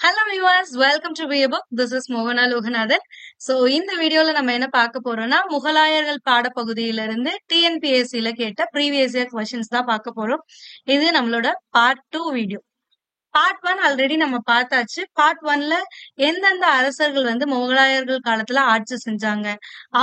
Hello viewers, welcome to Be a Book. This is Mohana Loganathan. So இந்த வீடியோல நம்ம என்ன பார்க்க போறோம்னா முகலாயர்கள் பாடப்பகுதியிலிருந்து டிஎன்பிஎஸ்சில கேட்ட ப்ரீவியஸ் இயர் கொஸ்டின்ஸ் தான் பார்க்க போறோம். இது நம்மளோட பார்ட் 2 வீடியோ. பார்ட் 1 ஆல்ரெடி நம்ம பார்த்தாச்சு. பார்ட் 1ல எந்தெந்த அரசர்கள் வந்து முகலாயர்கள் காலத்துல ஆட்சி செஞ்சாங்க,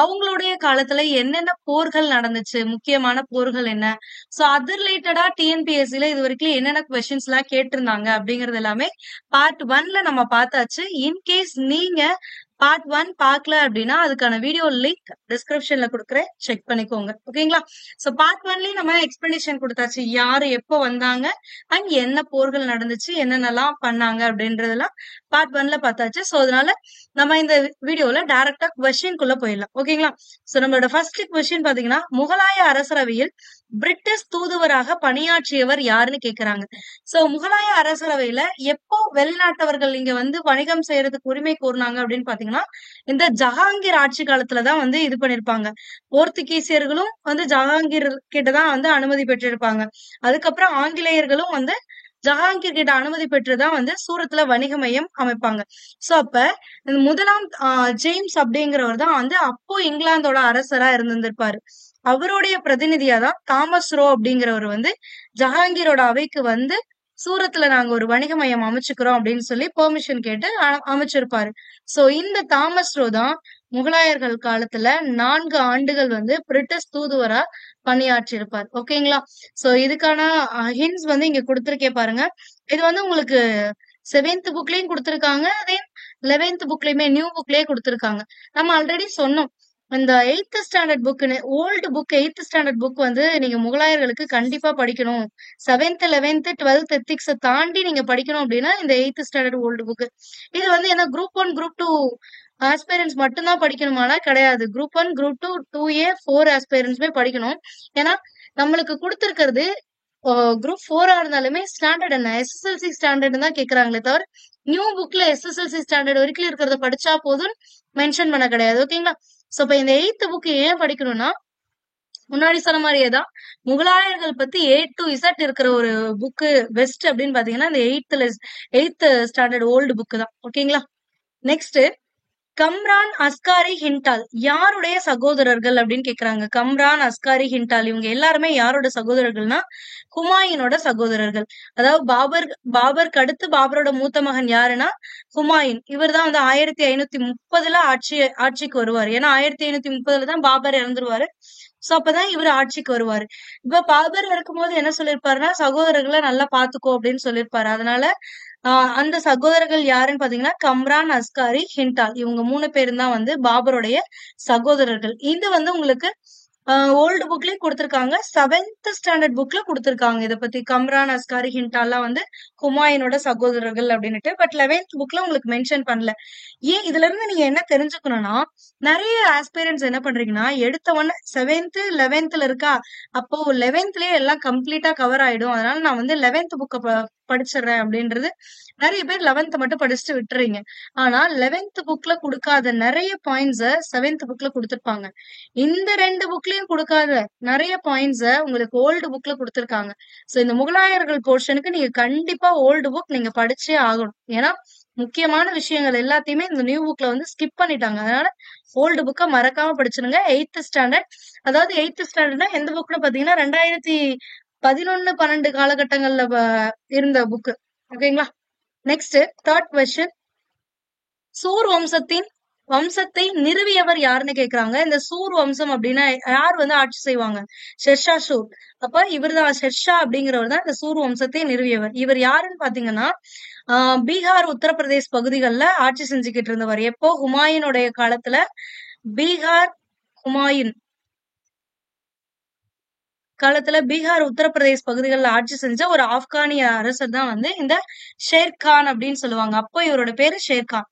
அவங்களுடைய காலத்துல என்னென்ன போர்கள் நடந்துச்சு, முக்கியமான போர்கள் என்ன, சோ அது ரிலேட்டடா டிஎன்பிஎஸ்சில இது வரைக்கும் என்னென்ன கொஸ்டின்ஸ் எல்லாம் கேட்டிருந்தாங்க அப்படிங்கறது எல்லாமே பார்ட் 1ல நம்ம பார்த்தாச்சு. இன்கேஸ் நீங்க பார்ட் 1 பார்க்கல அப்படின்னா அதுக்கான வீடியோ லிங்க் டிஸ்கிரிப்ஷன்ல கொடுக்குறேன், செக் பண்ணிக்கோங்க. ஓகேங்களா? சோ பார்ட் 1லயும் நம்ம எக்ஸ்பிளனேஷன் கொடுத்தாச்சு, யாரு எப்போ வந்தாங்க அண்ட் என்ன போர்கள் நடந்துச்சு, என்னென்னலாம் பண்ணாங்க அப்படின்றதெல்லாம் பார்ட் 1ல பார்த்தாச்சு. சோ அதனால நம்ம இந்த வீடியோல டைரக்டா கொஸ்டின்குள்ள போயிடலாம். ஓகேங்களா? சோ நம்மளோட ஃபர்ஸ்ட் கொஸ்டின் பாத்தீங்கன்னா, முகலாய அரசரவையில் பிரிட்டிஷ் தூதுவராக பணியாற்றியவர் யாருன்னு கேக்குறாங்க. சோ முகலாய அரசரவையில எப்போ வெளிநாட்டவர்கள் இங்க வந்து வணிகம் செய்யறதுக்கு உரிமை கோருனாங்க அப்படின்னு பாத்தீங்கன்னா, இந்த ஜஹாங்கீர் ஆட்சி காலத்துலதான் வந்து இது பண்ணிருப்பாங்க. போர்த்துகீசியர்களும் வந்து ஜஹாங்கீர் கிட்டதான் வந்து அனுமதி பெற்றிருப்பாங்க. அதுக்கப்புறம் ஆங்கிலேயர்களும் வந்து ஜஹாங்கீர் கிட்ட அனுமதி பெற்றுதான் வந்து சூரத்ல வணிக மையம் அமைப்பாங்க. சோ அப்ப இந்த முதலாம் ஜேம்ஸ் அப்படிங்கிறவர் தான் வந்து அப்போ இங்கிலாந்தோட அரசரா இருந்திருப்பாரு. அவருடைய பிரதிநிதியா தான் தாமஸ் ரோ அப்படிங்கிறவர் வந்து ஜஹாங்கீரோட அவைக்கு வந்து சூரத்ல நாங்க ஒரு வணிக மையம் அமைச்சுக்கிறோம் அப்படின்னு சொல்லி பெர்மிஷன் கேட்டு அமைச்சிருப்பாரு. சோ இந்த தாமஸ் ரோ தான் முகலாயர்கள் காலத்துல 4 ஆண்டுகள் வந்து பிரிட்டிஷ் தூதுவரா பணியாற்றி இருப்பார். ஓகேங்களா? சோ இதுக்கான ஹிண்ட்ஸ் வந்து இங்க கொடுத்திருக்கேன் பாருங்க. இது வந்து உங்களுக்கு 7th புக்லயும் கொடுத்திருக்காங்க, அதே 11th புக்லயுமே நியூ புக்லயே கொடுத்திருக்காங்க. நம்ம ஆல்ரெடி சொன்னோம், இந்த 8th ஸ்டாண்டர்ட் புக்னு old book 8th standard book வந்து நீங்க முகலாயர்களுக்கு கண்டிப்பா படிக்கணும். 7th 11th 12th எத்திக்ஸ் தாண்டி நீங்க படிக்கணும் அப்படின்னா இந்த 8th ஸ்டாண்டர்ட் ஓல்டு புக். இது வந்து ஏன்னா குரூப் 1 குரூப் 2 ஆஸ்பைரன்ஸ் மட்டும்தான் படிக்கணுமானா கிடையாது. குரூப் 1 குரூப் 2 2A 4 ஆஸ்பைரன்ஸ்மே படிக்கணும். ஏன்னா நம்மளுக்கு கொடுத்திருக்கிறது குரூப் 4 இருந்தாலுமே ஸ்டாண்டர்ட் என்ன எஸ்எஸ்எல்சி ஸ்டாண்டர்ட் தான் கேக்குறாங்களே தவிர நியூ புக்ல எஸ்எஸ்எல்சி ஸ்டாண்டர்ட் வரைக்கும் இருக்கிறத படிச்சா போதும் மென்ஷன் பண்ண கிடையாது. ஓகேங்களா? சோ இப்ப இந்த 8th புக் ஏன் படிக்கணும்னா, முன்னாடி சொன்ன மாதிரியேதான் முகலாயர்கள் பத்தி A to Z இருக்கிற ஒரு புக்கு பெஸ்ட் அப்படின்னு பாத்தீங்கன்னா இந்த 8th ஸ்டாண்டர்ட் ஓல்டு புக் தான். ஓகேங்களா? நெக்ஸ்ட், கம்ரான் அஸ்காரி ஹிண்டால் யாருடைய சகோதரர்கள் அப்படின்னு கேக்குறாங்க. கம்ரான் அஸ்காரி ஹிண்டால் இவங்க எல்லாருமே யாரோட சகோதரர்கள்னா ஹுமாயூனோட சகோதரர்கள். அதாவது பாபருக்கு அடுத்து பாபரோட மூத்த மகன் யாருன்னா ஹுமாயூன். இவர் தான் வந்து 1530ல ஆட்சிக்கு வருவாரு. ஏன்னா 1530ல தான் பாபர் இறந்துருவாரு. சோ அப்பதான் இவர் ஆட்சிக்கு வருவாரு. இப்ப பாபர் இருக்கும்போது என்ன சொல்லிருப்பாருன்னா, சகோதரர்களை நல்லா பாத்துக்கோ அப்படின்னு சொல்லிருப்பாரு. அதனால அந்த சகோதரர்கள் யாருன்னு பாத்தீங்கன்னா கம்ரான் அஸ்காரி ஹிண்டால் இவங்க 3 பேரும் தான் வந்து பாபருடைய சகோதரர்கள். இது வந்து உங்களுக்கு ஓல்டு புக்லயும் கொடுத்திருக்காங்க, 7th ஸ்டாண்டர்ட் புக்ல கொடுத்திருக்காங்க. இத பத்தி கம்ரான் அஸ்காரி ஹிண்டால்லாம் வந்து ஹுமாயூனோட சகோதரர்கள் அப்படின்னுட்டு. பட் 11th புக்ல உங்களுக்கு மென்ஷன் பண்ணல. ஏன் இதுல இருந்து நீங்க என்ன தெரிஞ்சுக்கணும்னா, நிறைய ஆஸ்பிரன்ஸ் என்ன பண்றீங்கன்னா, எடுத்த உடனே 7th 11thல இருக்கா, அப்போ 11thலயே எல்லாம் கம்ப்ளீட்டா கவர் ஆயிடும், அதனால நான் வந்து 11th புக்க படிச்சிடுறேன் அப்படின்றது நிறைய பேர் 11th மட்டும் படிச்சுட்டு விட்டுறீங்க. ஆனா 11th புக்ல கொடுக்காத நிறைய பாயிண்ட்ஸ 7th புக்ல கொடுத்திருப்பாங்க. இந்த 2 புக்லயும் கொடுக்காத நிறைய பாயிண்ட்ஸ உங்களுக்கு ஓல்டு புக்ல கொடுத்திருக்காங்க. சோ இந்த முகலாயர்கள் போர்ஷனுக்கு நீங்க கண்டிப்பா ஓல்டு புக் நீங்க படிச்சே ஆகணும். ஏன்னா முக்கியமான விஷயங்கள் எல்லாத்தையுமே இந்த நியூ புக்ல வந்து ஸ்கிப் பண்ணிட்டாங்க. அதனால ஓல்டு புக்க மறக்காம படிச்சிருங்க. 8th ஸ்டாண்டர்ட், அதாவது 8th ஸ்டாண்டர்ட்னா எந்த புக்னு பாத்தீங்கன்னா 2011 12 காலகட்டங்கள்ல இருந்த புக். ஓகேங்களா? நெக்ஸ்ட், தேர்ட் கொஸ்டின், சூர் வம்சத்தை நிறுவியவர் யாருன்னு கேக்குறாங்க. இந்த சூர் வம்சம் அப்படின்னா யார் வந்து ஆட்சி செய்வாங்க? ஷெர்ஷா சூர். அப்ப இவர்தான் ஷெர்ஷா அப்படிங்கிறவர் தான் இந்த சூர் வம்சத்தை நிறுவியவர். இவர் யாருன்னு பாத்தீங்கன்னா பீகார் உத்தரப்பிரதேஷ் பகுதிகளில் ஆட்சி செஞ்சுக்கிட்டு இருந்தவர். எப்போ? ஹுமாயூனுடைய காலத்துல பீகார் உத்தரப்பிரதேஷ் பகுதிகளில் ஆட்சி செஞ்ச ஒரு ஆப்கானிய அரசர் தான் வந்து இந்த ஷேர்கான் அப்படின்னு சொல்லுவாங்க. அப்போ இவரோட பேரு ஷேர்கான்.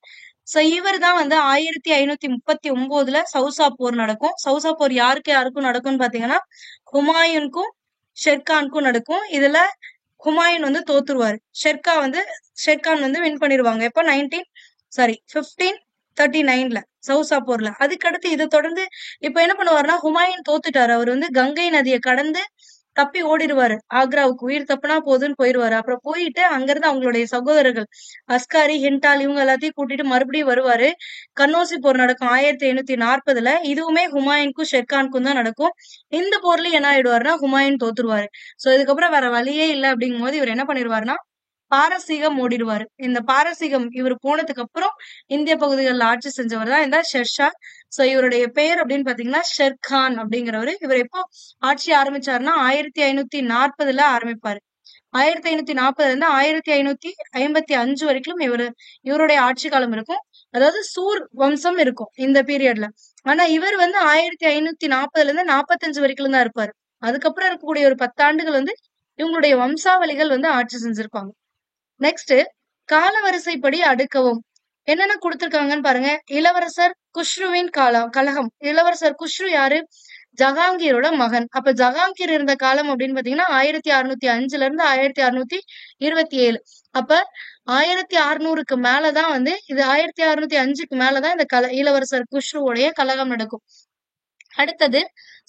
சோ இவர் தான் வந்து 1539ல சௌசா போர் நடக்கும். சௌசா போர் யாருக்கும் நடக்கும்னு பாத்தீங்கன்னா ஹுமாயூனுக்கும் ஷெர்கானுக்கும் நடக்கும். இதுல ஹுமாயூன் வந்து தோத்துருவாரு. ஷெர்கான் வந்து வின் பண்ணிருவாங்க. எப்ப 1539ல சௌசா போர்ல. அதுக்கடுத்து இதை தொடர்ந்து இப்ப என்ன பண்ணுவாருன்னா, ஹுமாயூன் தோத்துட்டாரு. அவர் வந்து கங்கை நதியை கடந்து தப்பி ஓடிடுவாரு ஆக்ராவுக்கு. உயிர் தப்புனா போதுன்னு போயிருவாரு. அப்புறம் போயிட்டு அங்கிருந்து அவங்களுடைய சகோதரர்கள் அஸ்காரி, ஹிண்டால் இவங்க எல்லாத்தையும் கூட்டிட்டு மறுபடியும் வருவாரு. கன்னௌசி போர் நடக்கும் 1540. இதுவுமே ஹுமாயூனுக்கும் ஷெர்கானுக்கும் தான் நடக்கும். இந்த போர்லயும் என்ன ஆயிடுவாருன்னா ஹுமாயூன் தோத்துருவாரு. சோ இதுக்கப்புறம் வேற வழியே இல்லை அப்படிங்கும் போது இவர் என்ன பண்ணிடுவாருன்னா பாரசீகம் ஓடிடுவாரு. இந்த பாரசீகம் இவர் போனதுக்கு அப்புறம் இந்திய பகுதிகளில் ஆட்சி செஞ்சவர் தான் இந்த ஷெர்ஷா. சோ இவருடைய பெயர் அப்படின்னு பாத்தீங்கன்னா ஷெர்கான் அப்படிங்கிறவரு. இவர் எப்போ ஆட்சி ஆரம்பிச்சாருன்னா 1540 ஆரம்பிப்பாரு. 1540 இருந்து 1555 வரைக்கும் இவருடைய ஆட்சி காலம் இருக்கும். அதாவது சூர் வம்சம் இருக்கும் இந்த பீரியட்ல. ஆனா இவர் 1540 இருந்து 45 வரைக்கும் தான் இருப்பாரு. அதுக்கப்புறம் இருக்கக்கூடிய ஒரு 10 ஆண்டுகள் இவங்களுடைய வம்சாவளிகள் ஆட்சி செஞ்சிருப்பாங்க. நெக்ஸ்ட் காலவரிசைப்படி அடுக்கவும். என்னென்ன கொடுத்திருக்காங்கன்னு பாருங்க. இளவரசர் குஷ்ருவின் கலகம். இளவரசர் குஷ்ரு யாரு? ஜஹாங்கீரோட மகன். அப்ப ஜஹாங்கீர் இருந்த காலம் அப்படின்னு பாத்தீங்கன்னா 1605 இருந்து 1627. அப்ப 1600க்கு மேலதான் இது 1605க்கு மேலதான் இந்த இளவரசர் குஷ்ருவுடைய கலகம் நடக்கும். அடுத்தது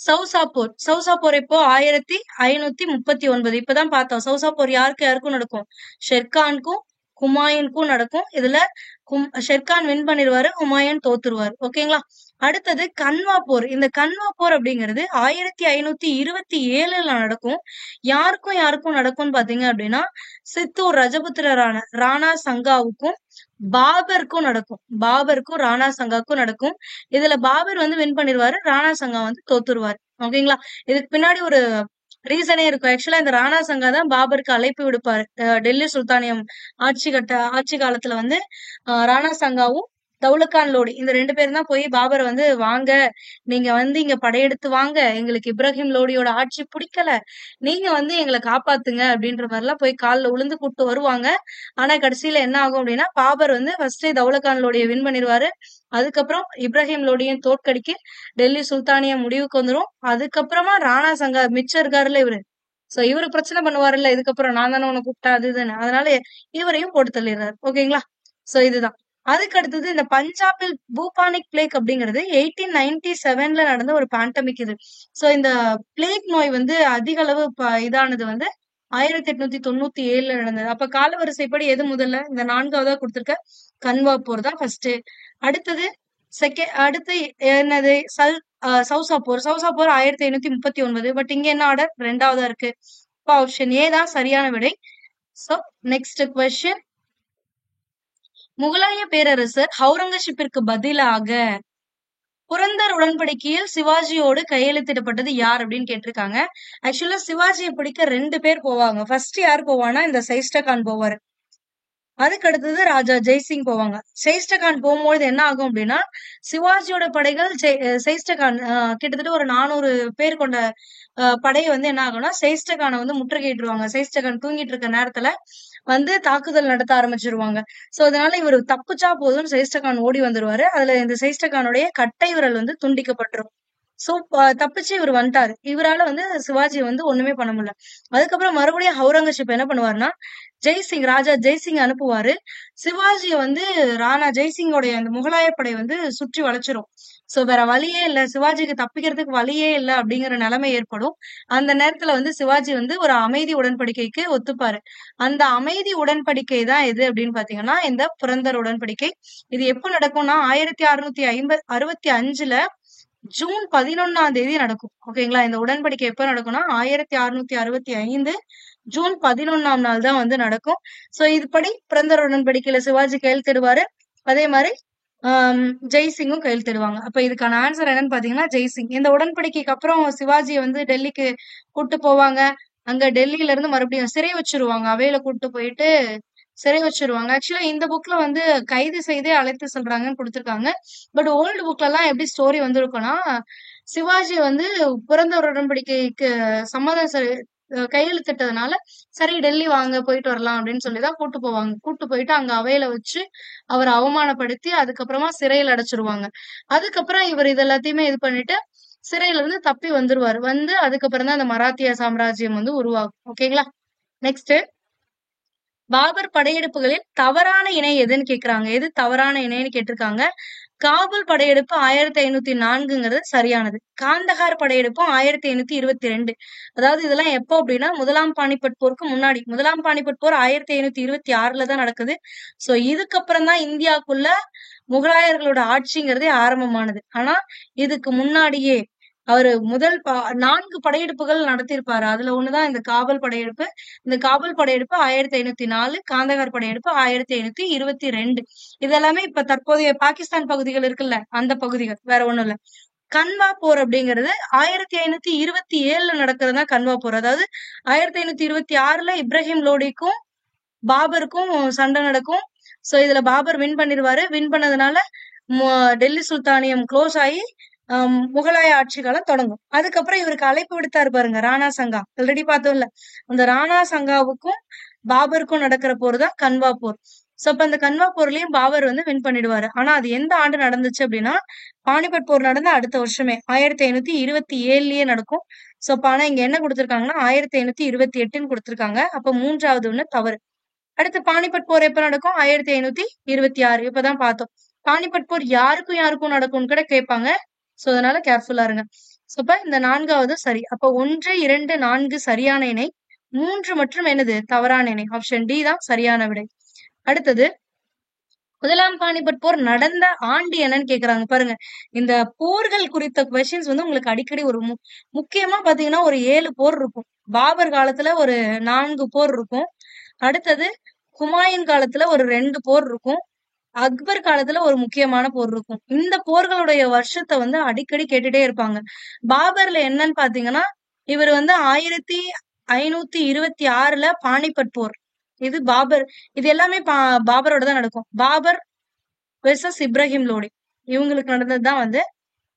சௌசாப்போர். சௌசாப்போர் எப்போ 1539. இப்பதான் பார்த்தோம். சௌசாப்போர் யாருக்கும் நடக்கும்? ஷெர்கானுக்கும் ஹுமாயூனுக்கும் நடக்கும். இதுல ஷெர்கான் வின் பண்ணிடுவாரு, ஹுமாயூன் தோத்துருவாரு. ஓகேங்களா? அடுத்தது கன்வா போர். இந்த கன்வா போர் அப்படிங்கிறது 1527 நடக்கும். யாருக்கும் நடக்கும்னு பாத்தீங்க அப்படின்னா சித்தூர் ரஜபுத்திரரான ராணா சங்காவுக்கும் பாபருக்கும் நடக்கும். பாபருக்கும் ராணா சங்காவுக்கும் நடக்கும். இதுல பாபர் வின் பண்ணிடுவாரு, ராணா சங்கா தோத்துருவாரு. ஓகேங்களா? இதுக்கு பின்னாடி ஒரு ரீசனே இருக்கும். ஆக்சுவலா இந்த ராணா சங்கா தான் பாபருக்கு அழைப்பு விடுப்பாரு. டெல்லி சுல்தானியம் ஆட்சி காலத்துல ராணா சங்காவும் தௌலகான் லோடி இந்த 2 பேரும் தான் போய் பாபரை வாங்க, நீங்க இங்க படையெடுத்து வாங்க, எங்களுக்கு இப்ராஹிம் லோடியோட ஆட்சி பிடிக்கல, நீங்க எங்களை காப்பாத்துங்க அப்படின்ற மாதிரி எல்லாம் போய் காலில் உளுந்து கூப்பிட்டு வருவாங்க. ஆனா கடைசியில என்ன ஆகும் அப்படின்னா பாபர் ஃபர்ஸ்ட் தௌலகான் லோடியை வின் பண்ணிடுவாரு. அதுக்கப்புறம் இப்ராஹிம் லோடியும் தோற்கடிக்க டெல்லி சுல்தானியம் முடிவுக்கு வந்துரும். அதுக்கப்புறமா ராணா சங்கா மிச்சம் இருக்காருல்ல இவரு, சோ இவரு பிரச்சனை பண்ணுவாருல்ல, இதுக்கப்புறம் நான் தானே உனக்கு கூப்பிட்டா அது இதுன்னு, அதனால இவரையும் போட்டு தள்ளிடுறாரு. ஓகேங்களா? சோ இதுதான். அதுக்கு அடுத்தது இந்த பஞ்சாபில் பூபானிக் பிளேக் அப்படிங்கிறது 1897 நடந்த ஒரு பேண்டமிக் இது. சோ இந்த பிளேக் நோய் அதிக அளவு இதானது 1897 நடந்தது. அப்ப காலவரிசைப்படி எது முதல்ல? இந்த 4வதா கொடுத்திருக்க கன்வா போர் தான் ஃபர்ஸ்ட். அடுத்தது அடுத்து என்னது? சௌசா போர். சௌசா போர் 1539. பட் இங்க என்ன ஆர்டர்? 2வதா இருக்கு. ஆப்ஷன் ஏ தான் சரியான விடை. So next question. முகலாய பேரரசர் அவுரங்கசீப்பிற்கு பதிலாக புரந்தர் உடன்படிக்கையில் சிவாஜியோடு கையெழுத்திடப்பட்டது யார் அப்படின்னு கேட்டிருக்காங்க. ஆக்சுவலா சிவாஜியை பிடிக்க 2 பேர் போவாங்க. ஃபர்ஸ்ட் யார் போவானா இந்த சைஸ்டகான் போவாரு. அதுக்கு அடுத்தது ராஜா ஜெய்சிங் போவாங்க. சைஸ்டகான் போகும்போது என்ன ஆகும் அப்படின்னா சிவாஜியோட படைகள் சைஸ்டகான் கிட்டத்தட்ட ஒரு 400 பேர் கொண்ட படையை என்ன ஆகும்னா சைஸ்டகானை முற்றுகையிட்டுருவாங்க. சைஸ்டகான் தூங்கிட்டு இருக்க நேரத்துல தாக்குதல் நடத்த ஆரம்பிச்சிருவாங்க. சோ அதனால இவர் தப்பிச்சா போதும் சைஸ்டகான் ஓடி வந்துருவாரு. அதுல இந்த சைஸ்டகானுடைய கட்டை விரல் துண்டிக்கப்பட்டுரும். சோ தப்பிச்சு இவர் வந்துட்டாரு. இவரால சிவாஜி ஒண்ணுமே பண்ண முடியல. அதுக்கப்புறம் மறுபடியும் அவுரங்கசீப் என்ன பண்ணுவாருன்னா ஜெய்சிங், ராஜா ஜெய்சிங் அனுப்புவாரு. சிவாஜிய ராணா ஜெய்சிங்கோடைய அந்த முகலாய படை சுற்றி வளைச்சிரும். சோ வேற வழியே இல்ல, சிவாஜிக்கு தப்பிக்கிறதுக்கு வழியே இல்ல அப்படிங்கிற நிலைமை ஏற்படும். அந்த நேரத்துல சிவாஜி ஒரு அமைதி உடன்படிக்கைக்கு ஒத்துப்பாரு. அந்த அமைதி உடன்படிக்கை தான் எது அப்படின்னு பாத்தீங்கன்னா இந்த புரந்தர் உடன்படிக்கை. இது எப்ப நடக்கும்னா 1665 ஜூன் 11 நடக்கும். ஓகேங்களா? இந்த உடன்படிக்கை எப்ப நடக்கும்னா 1665 ஜூன் 11 தான் நடக்கும். சோ இதுபடி புரந்தர் உடன்படிக்கையில சிவாஜி கையெழுத்திடுவாரு. அதே மாதிரி ஜெய்சிங்கும் கையெழுத்திடுவாங்க. அப்ப இதுக்கான ஆன்சர் என்னன்னு பாத்தீங்கன்னா ஜெய்சிங். இந்த உடன்படிக்கைக்கு அப்புறம் சிவாஜியை டெல்லிக்கு கூட்டு போவாங்க. அங்க டெல்லியில இருந்து மறுபடியும் சிறை வச்சிருவாங்க. அவையில கூட்டு போயிட்டு சிறை வச்சிருவாங்க. ஆக்சுவலா இந்த புக்ல கைது செய்தே அழைத்து செல்றாங்கன்னு கொடுத்திருக்காங்க. பட் ஓல்டு புக்ல எல்லாம் எப்படி ஸ்டோரி வந்திருக்கும்னா சிவாஜி புரந்தர் உடன்படிக்கைக்கு சம்மதம் கையெழுத்திட்டதுனால சரி டெல்லி வாங்க போயிட்டு வரலாம் அப்படின்னு சொல்லிதான் கூட்டு போவாங்க. கூட்டு போயிட்டு அங்க அவையில வச்சு அவரை அவமானப்படுத்தி அதுக்கப்புறமா சிறையில் அடைச்சிருவாங்க. அதுக்கப்புறம் இவர் இது எல்லாத்தையுமே இது பண்ணிட்டு சிறையில இருந்து தப்பி வந்துருவாரு. அதுக்கப்புறம் தான் அந்த மராத்திய சாம்ராஜ்யம் உருவாகும். ஓகேங்களா? நெக்ஸ்ட் பாபர் படையெடுப்புகளில் தவறான இணை எதுன்னு கேக்குறாங்க. எது தவறான இணைன்னு கேட்டிருக்காங்க. காபூல் படையெடுப்பு 1504ங்கிறது சரியானது. காந்தஹார் படையெடுப்பும் 1522. அதாவது இதெல்லாம் எப்போ அப்படின்னா முதலாம் பானிபட் போருக்கு முன்னாடி. முதலாம் பானிபட் போர் 1526ல தான் நடக்குது. சோ இதுக்கப்புறம் தான் இந்தியாக்குள்ள முகலாயர்களோட ஆட்சிங்கிறதே ஆரம்பமானது. ஆனா இதுக்கு முன்னாடியே அவரு முதல் 4 படையெடுப்புகள் நடத்தியிருப்பாரு. அதுல ஒண்ணுதான் இந்த காபூல் படையெடுப்பு. இந்த காபூல் படையெடுப்பு 1504, காந்தகார் படையெடுப்பு 1522. இதெல்லாமே இப்ப தற்போதைய பாகிஸ்தான் பகுதிகள் இருக்குல்ல, அந்த பகுதிகள், வேற ஒண்ணும் இல்ல. கன்வா போர் அப்படிங்கிறது 1527ல நடக்கிறதா கன்வா போர். அதாவது 1526ல இப்ராஹிம் லோடிக்கும் பாபருக்கும் சண்டை நடக்கும். சோ இதுல பாபர் வின் பண்ணிடுவாரு. வின் பண்ணதுனால டெல்லி சுல்தானியம் க்ளோஸ் ஆகி முகலாய ஆட்சி காலம் தொடங்கும். அதுக்கப்புறம் இவருக்கு அழைப்பு விடுத்தாரு பாருங்க ராணா சங்கா. ஆல்ரெடி பார்த்தோம்ல, அந்த ராணா சங்காவுக்கும் பாபருக்கும் நடக்கிற போர் தான் கன்வா போர். சோ அப்ப அந்த கன்வா போர்லயும் பாபர் வந்து வின் பண்ணிடுவாரு. ஆனா அது எந்த ஆண்டு நடந்துச்சு அப்படின்னா பானிபட் போர் நடந்த அடுத்த வருஷமே 1527லயே நடக்கும். சோ அப்ப ஆனா இங்க என்ன கொடுத்திருக்காங்கன்னா 1528ன்னு கொடுத்திருக்காங்க. அப்ப மூன்றாவது ஒண்ணு தவறு. அடுத்து பானிபட் போர் எப்ப நடக்கும்? 1526. இப்பதான் பார்த்தோம். பானிபட் போர் யாருக்கும் நடக்கும்னு கூட கேட்பாங்க. சோ அதனால கேர்ஃபுல்லா இருங்க. சோ அப்ப இந்த 4வது சரி. அப்ப 1, 2, 4 சரியான இணை, 3 மற்றும் என்னது தவறான இணை. ஆப்ஷன் டி தான் சரியான விடை. அடுத்தது முதலாம் பானிபட் போர் நடந்த ஆண்டு என்னன்னு கேக்குறாங்க பாருங்க. இந்த போர்கள் குறித்த கொஸ்டின்ஸ் வந்து உங்களுக்கு அடிக்கடி ஒரு முக்கியமா பாத்தீங்கன்னா ஒரு 7 போர் இருக்கும். பாபர் காலத்துல ஒரு 4 போர் இருக்கும். அடுத்தது ஹுமாயூன் காலத்துல ஒரு 2 போர் இருக்கும். அக்பர் காலத்துல ஒரு முக்கியமான போர் இருக்கும். இந்த போர்களுடைய வருஷத்தை வந்து அடிக்கடி கேட்டுட்டே இருப்பாங்க. பாபர்ல என்னன்னு பாத்தீங்கன்னா இவர் வந்து 1526ல பானிபட் போர். இது பாபர். இது எல்லாமே பாபரோட தான் நடக்கும். பாபர் வெர்சஸ் இப்ராஹிம் லோடி, இவங்களுக்கு நடந்ததுதான் வந்து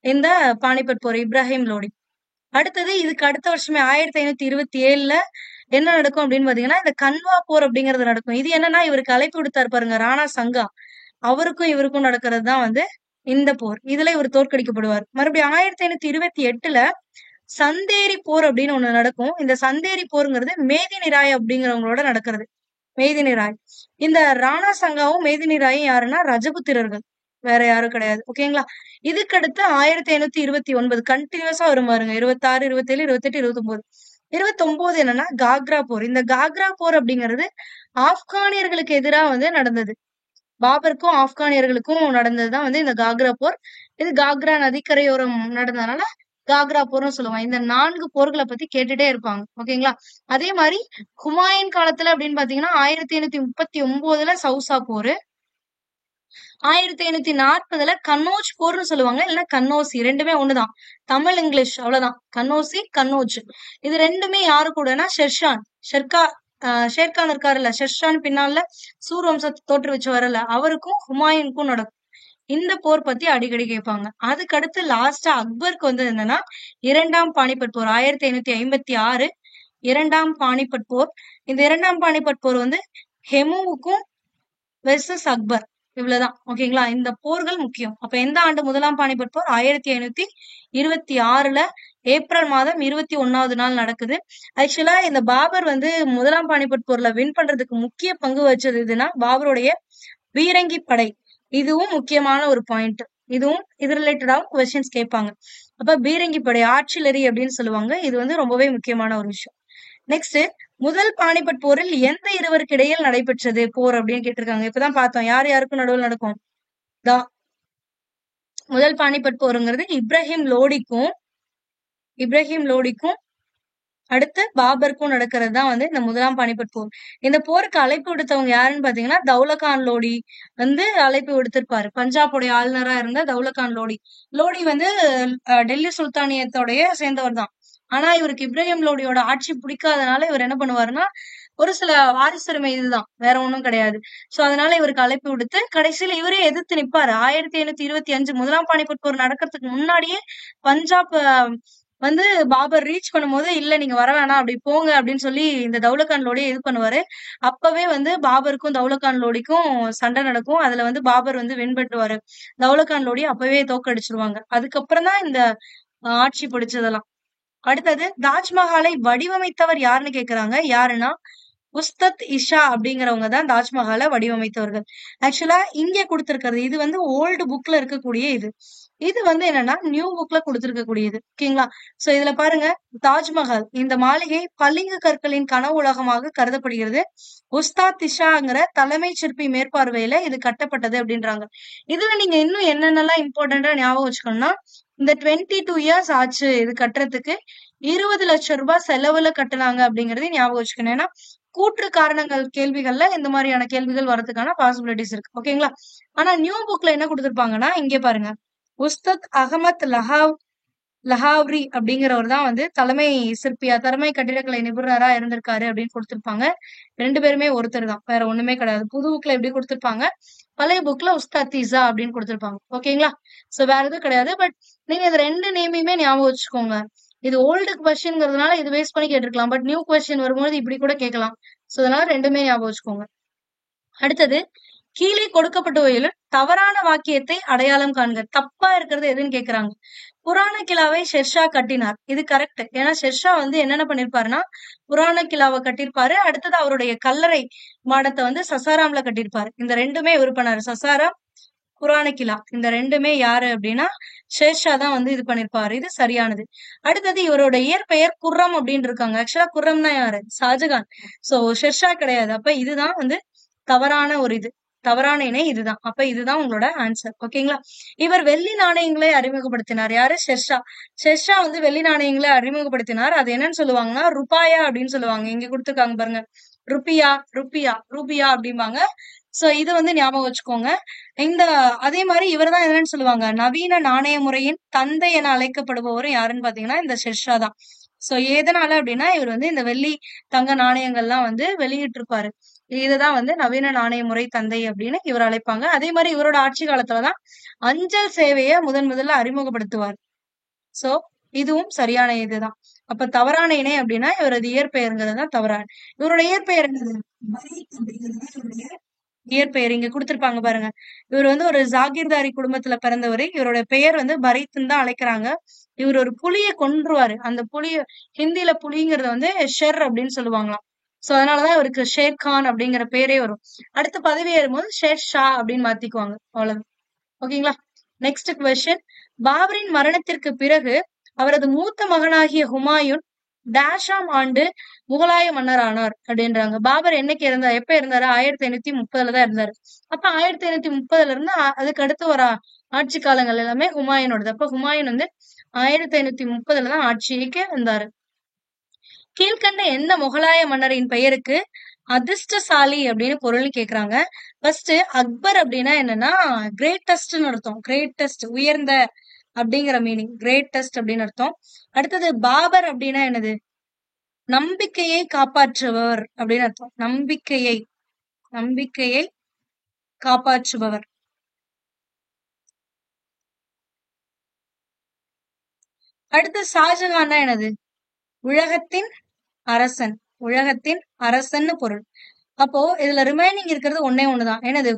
இந்த பானிபட் போர், இப்ராஹிம் லோடி. அடுத்தது இதுக்கு அடுத்த வருஷமே 1527ல என்ன நடக்கும் அப்படின்னு பாத்தீங்கன்னா இந்த கன்வா போர் அப்படிங்கிறது நடக்கும். இது என்னன்னா இவருக்கு அழைப்பு விடுத்தாரு பாருங்க ராணா சங்கா, அவருக்கும் இவருக்கும் நடக்கிறது தான் வந்து இந்த போர். இதுல இவர் தோற்கடிக்கப்படுவார். மறுபடியும் 1528ல சந்தேரி போர் அப்படின்னு ஒண்ணு நடக்கும். இந்த சந்தேரி போருங்கிறது மேதினி ராய் அப்படிங்கிறவங்களோட நடக்கிறது. மேதினி ராய். இந்த ராணா சங்காவும் மேதினி ராயும் யாருன்னா ரஜபுத்திரர்கள், வேற யாரும் கிடையாது. ஓகேங்களா? இதுக்கு அடுத்து 1529 கண்டினியூஸா வரும் பாருங்க. 26, 27, 28, 29. 29 என்னன்னா காக்ரா போர். இந்த காக்ரா போர் அப்படிங்கிறது ஆப்கானியர்களுக்கு எதிராக வந்து நடந்தது. பாபருக்கும் ஆப்கானியர்களுக்கும் நடந்ததுதான் வந்து இந்த காக்ரா போர். இது காக்ரா நதிக்கரையோரம் நடந்ததுனால காக்ரா போர்னு சொல்லுவாங்க. இந்த 4 போர்களை பத்தி கேட்டுட்டே இருப்பாங்க. ஓகேங்களா? அதே மாதிரி ஹுமாயூன் காலத்துல அப்படின்னு பாத்தீங்கன்னா 1539ல சௌசா போரு, 1540ல கன்னோஜ் போர்னு சொல்லுவாங்க, இல்லைன்னா கன்னோசி, ரெண்டுமே ஒண்ணுதான். தமிழ் இங்கிலீஷ் அவ்வளவுதான். கன்னோசி, கன்னோஜ். இது ரெண்டுமே யாரு கூடனா ஷேர்கான் இருக்காருல்ல, ஷெர்ஷான் பின்னால சூர் வம்சத்தை தோற்றுவிச்சு வரல, அவருக்கும் ஹுமாயூனுக்கும் நடக்கும். இந்த போர் பத்தி அடிக்கடி கேட்பாங்க. அதுக்கு அடுத்து லாஸ்டா அக்பருக்கு வந்து என்னன்னா 2ஆம் பானிபட் போர் 1556, 2ஆம் பானிபட் போர். இந்த 2ஆம் பானிபட் போர் வந்து ஹெமுவுக்கும் வெர்சஸ் அக்பர், இவ்வளவுதான். ஓகேங்களா? இந்த போர்கள் முக்கியம். அப்ப எந்த ஆண்டு முதலாம் பானிபட் போர்? 1526ல ஏப்ரல் மாதம் 21வது நாள் நடக்குது. ஆக்சுவலா இந்த பாபர் வந்து முதலாம் பானிபட் போர்ல வின் பண்றதுக்கு முக்கிய பங்கு வச்சது எதுன்னா பாபருடைய பீரங்கி படை. இதுவும் முக்கியமான ஒரு பாயிண்ட். இதுவும் இது ரிலேட்டடாவும் கொஸ்டின்ஸ் கேட்பாங்க. அப்ப பீரங்கி படை, ஆர்ச்சிலரி அப்படின்னு சொல்லுவாங்க. இது வந்து ரொம்பவே முக்கியமான ஒரு விஷயம். நெக்ஸ்ட், முதல் பானிபட் போரில் எந்த இருவருக்கு இடையில் நடைபெற்றது போர் அப்படின்னு கேட்டிருக்காங்க. இப்பதான் பார்த்தோம் யார் யாருக்கும் நடுவில் நடக்கும். முதல் பானிபட் போருங்கிறது இப்ராஹிம் லோடிக்கும் அடுத்து பாபருக்கும் நடக்கிறது தான் வந்து இந்த முதலாம் பானிபட் போர். இந்த போருக்கு அழைப்பு விடுத்தவங்க யாருன்னு பாத்தீங்கன்னா தௌலகான் லோடி வந்து அழைப்பு விடுத்திருப்பாரு. பஞ்சாபுடைய ஆளுநரா இருந்த தௌலகான் லோடி வந்து டெல்லி சுல்தானியத்தோடைய சேர்ந்தவர் தான். ஆனா இவருக்கு இப்ராஹிம் லோடியோட ஆட்சி பிடிக்காதனால இவர் என்ன பண்ணுவாருன்னா ஒரு சில வாரிசுரிமை இதுதான், வேற ஒண்ணும் கிடையாது. சோ அதனால இவருக்கு அழைப்பு விடுத்து கடைசியில இவரே எதிர்த்து நிப்பாரு. 1525 முதலாம் பானிபட் போர் நடக்கிறதுக்கு முன்னாடியே பஞ்சாப் வந்து பாபர் ரீச் பண்ணும்போது இல்ல நீங்க வர வேணாம், அப்படி போங்க அப்படின்னு சொல்லி இந்த தௌலகான் லோடியை இது பண்ணுவாரு. அப்பவே வந்து பாபருக்கும் தௌலகான் லோடிக்கும் சண்டை நடக்கும். அதுல வந்து பாபர் வந்து வின் பண்ணுவாரு. தௌலகான் லோடி அப்பவே தோக்கடிச்சிருவாங்க. அதுக்கப்புறம் தான் இந்த ஆட்சி பிடிச்சதெல்லாம். அடுத்தது தாஜ்மஹாலை வடிவமைத்தவர் யாருன்னு கேக்குறாங்க. யாருன்னா உஸ்தத் இஷா அப்படிங்கிறவங்க தான் தாஜ்மஹாலை வடிவமைத்தவர்கள். ஆக்சுவலா இங்க கொடுத்திருக்கிறது இது வந்து ஓல்டு புக்ல இருக்கக்கூடிய இது. இது வந்து என்னன்னா நியூ புக்ல கொடுத்திருக்கக்கூடியது. ஓகேங்களா? சோ இதுல பாருங்க, தாஜ்மஹால் இந்த மாளிகை பளிங்கு கற்களின் கனவு உலகமாக கருதப்படுகிறது. உஸ்தாத் இஷாங்கிற தலைமை சிற்பி மேற்பார்வையில இது கட்டப்பட்டது அப்படின்றாங்க. இதுல நீங்க இன்னும் என்னென்னலாம் இம்பார்ட்டண்டா ஞாபகம் வச்சுக்கணும்னா, இந்த 22 இயர்ஸ் ஆச்சு இது கட்டுறதுக்கு. 20 லட்சம் ரூபாய் செலவுல கட்டுனாங்க அப்படிங்கறதையும் ஞாபகம் வச்சுக்கணும். ஏன்னா கூற்று காரணங்கள் கேள்விகள்ல இந்த மாதிரியான கேள்விகள் வரதுக்கான பாசிபிலிட்டிஸ் இருக்கு. ஓகேங்களா? ஆனா நியூ புக்ல என்ன கொடுத்திருப்பாங்கன்னா, இங்க பாருங்க, உஸ்தத் அகமத் லஹாவ்ரி அப்படிங்கிறவர் தான் வந்து தலைமை சிற்பியா, தலைமை கட்டிடக்கலை நிபுணரா இருந்திருக்காரு அப்படின்னு கொடுத்திருப்பாங்க. 2 பேருமே ஒருத்தர் தான், வேற ஒண்ணுமே கிடையாது. புது புக்ல எப்படி கொடுத்திருப்பாங்க, பழைய புக்ல உஸ்தாத் இசா அப்படின்னு கொடுத்திருப்பாங்க. ஓகேங்களா? சோ வேற எதுவும் கிடையாது. பட் நீங்க இது 2 நேமையுமே ஞாபகம் வச்சுக்கோங்க. இது ஓல்டு கொஸ்டின்ங்கிறதுனால இது பேஸ் பண்ணி கேட்டிருக்கலாம். பட் நியூ கொஸ்டின் வரும்போது இப்படி கூட கேட்கலாம். சோ அதனால 2மே ஞாபகம் வச்சுக்கோங்க. அடுத்தது, கீழே கொடுக்கப்பட்டுள்ள தவறான வாக்கியத்தை அடையாளம் காண்க. தப்பா இருக்கிறது எதுன்னு கேக்குறாங்க. புராண கிலாவை ஷெர்ஷா கட்டினார். இது கரெக்ட். ஏன்னா ஷெர்ஷா வந்து என்னென்ன பண்ணிருப்பாருன்னா, புராண கிலாவை கட்டியிருப்பாரு. அடுத்தது அவருடைய கல்லறை மாடத்தை வந்து சசாராம்ல கட்டியிருப்பாரு. இந்த 2மே இவர் பண்ணாரு. சசாராம், புராண கிலா, இந்த 2மே யாரு அப்படின்னா ஷேர்ஷா தான் வந்து இது பண்ணிருப்பாரு. இது சரியானது. அடுத்தது, இவரோட இயற்பெயர் குர்ரம் அப்படின்னு இருக்காங்க. ஆக்சுவலா குர்ரம்னா யாரு, ஷாஜகான். சோ ஷெர்ஷா கிடையாது. அப்ப இதுதான் வந்து தவறான ஒரு இது, தவறான இணை இதுதான். அப்ப இதுதான் உங்களோட ஆன்சர். ஓகேங்களா? இவர் வெள்ளி நாணயங்களை அறிமுகப்படுத்தினார். யாரு, ஷெர்ஷா. ஷெர்ஷா வந்து வெள்ளி நாணயங்களை அறிமுகப்படுத்தினார். அது என்னன்னு சொல்லுவாங்கன்னா ருபாயா அப்படின்னு சொல்லுவாங்க. இங்க கொடுத்துருக்காங்க பாருங்க, ருபியா, ரூபியா அப்படிம்பாங்க. சோ இது வந்து ஞாபகம் வச்சுக்கோங்க. இந்த அதே மாதிரி இவர்தான் என்னன்னு சொல்லுவாங்க, நவீன நாணய முறையின் தந்தை என அழைக்கப்படுபவரும் யாருன்னு பாத்தீங்கன்னா இந்த ஷெர்ஷா தான். சோ எதனால அப்படின்னா, இவர் வந்து இந்த வெள்ளி தங்க நாணயங்கள்லாம் வந்து வெளியிட்டு இருப்பாரு. இதுதான் வந்து நவீன நாணய முறை தந்தை அப்படின்னு இவர் அழைப்பாங்க. அதே மாதிரி இவரோட ஆட்சி காலத்துலதான் அஞ்சல் சேவையை முதல்ல அறிமுகப்படுத்துவார். சோ இதுவும் சரியான இதுதான். அப்ப தவறான இணை அப்படின்னா இவரது இயற்பெயருங்கிறது தான் தவறான. இவரோட இயற்பெயர் என்னது, பரீத் அப்படிங்கிறது தான் இவருடைய இயற்பெயர். இங்க கொடுத்திருப்பாங்க பாருங்க. இவர் வந்து ஒரு ஜாகிர்தாரி குடும்பத்துல பிறந்தவர். இவரோட பெயர் வந்து பரீத்ன்னு தான் அழைக்கிறாங்க. இவர் ஒரு புலியை கொன்றுவாரு. அந்த புலிய ஹிந்தில புலிங்கிறத வந்து ஷெர் அப்படின்னு சொல்லுவாங்களாம். சோ அதனாலதான் இவருக்கு ஷேர் கான் அப்படிங்கிற பேரே வரும். அடுத்து பதவி ஏறும்போது ஷேர் ஷா அப்படின்னு மாத்திக்குவாங்க. அவ்வளவு. ஓகேங்களா? Next question. பாபரின் மரணத்திற்கு பிறகு அவரது மூத்த மகனாகிய ஹுமாயூன் டேஷாம் ஆண்டு முகலாய மன்னர் ஆனார் அப்படின்றாங்க. பாபர் என்னைக்கு இருந்தார், எப்ப இருந்தாரு, 1530 தான் இருந்தாரு. அப்ப 1530 இருந்து அதுக்கு அடுத்து வர ஆட்சி காலங்கள் எல்லாமே ஹுமாயூனோடது. அப்ப ஹுமாயூன் வந்து 1530 தான் ஆட்சிக்கு வந்தாரு. கீழ்கண்ட எந்த முகலாய மன்னரின் பெயருக்கு அதிர்ஷ்டசாலி அப்படின்னு பொருள் கேக்குறாங்க. ஃபர்ஸ்ட், அக்பர் அப்படின்னா என்னன்னா கிரேட்டஸ்ட்னு அர்த்தம். கிரேட்டஸ்ட், உயர்ந்த அப்படிங்கிற மீனிங், கிரேட்டஸ்ட் அப்படின்னு அர்த்தம். அடுத்தது, பாபர் அப்படின்னா என்னது, நம்பிக்கையை காப்பாற்றுபவர் அப்படின்னு அர்த்தம். நம்பிக்கையை காப்பாற்றுபவர். அடுத்து, ஷாஜகான்னா என்னது, உலகத்தின் அரசன் பொருள். அப்போ இதுல ரிமைனிங் இருக்கிறது ஒன்னே ஒண்ணுதான். என்னது,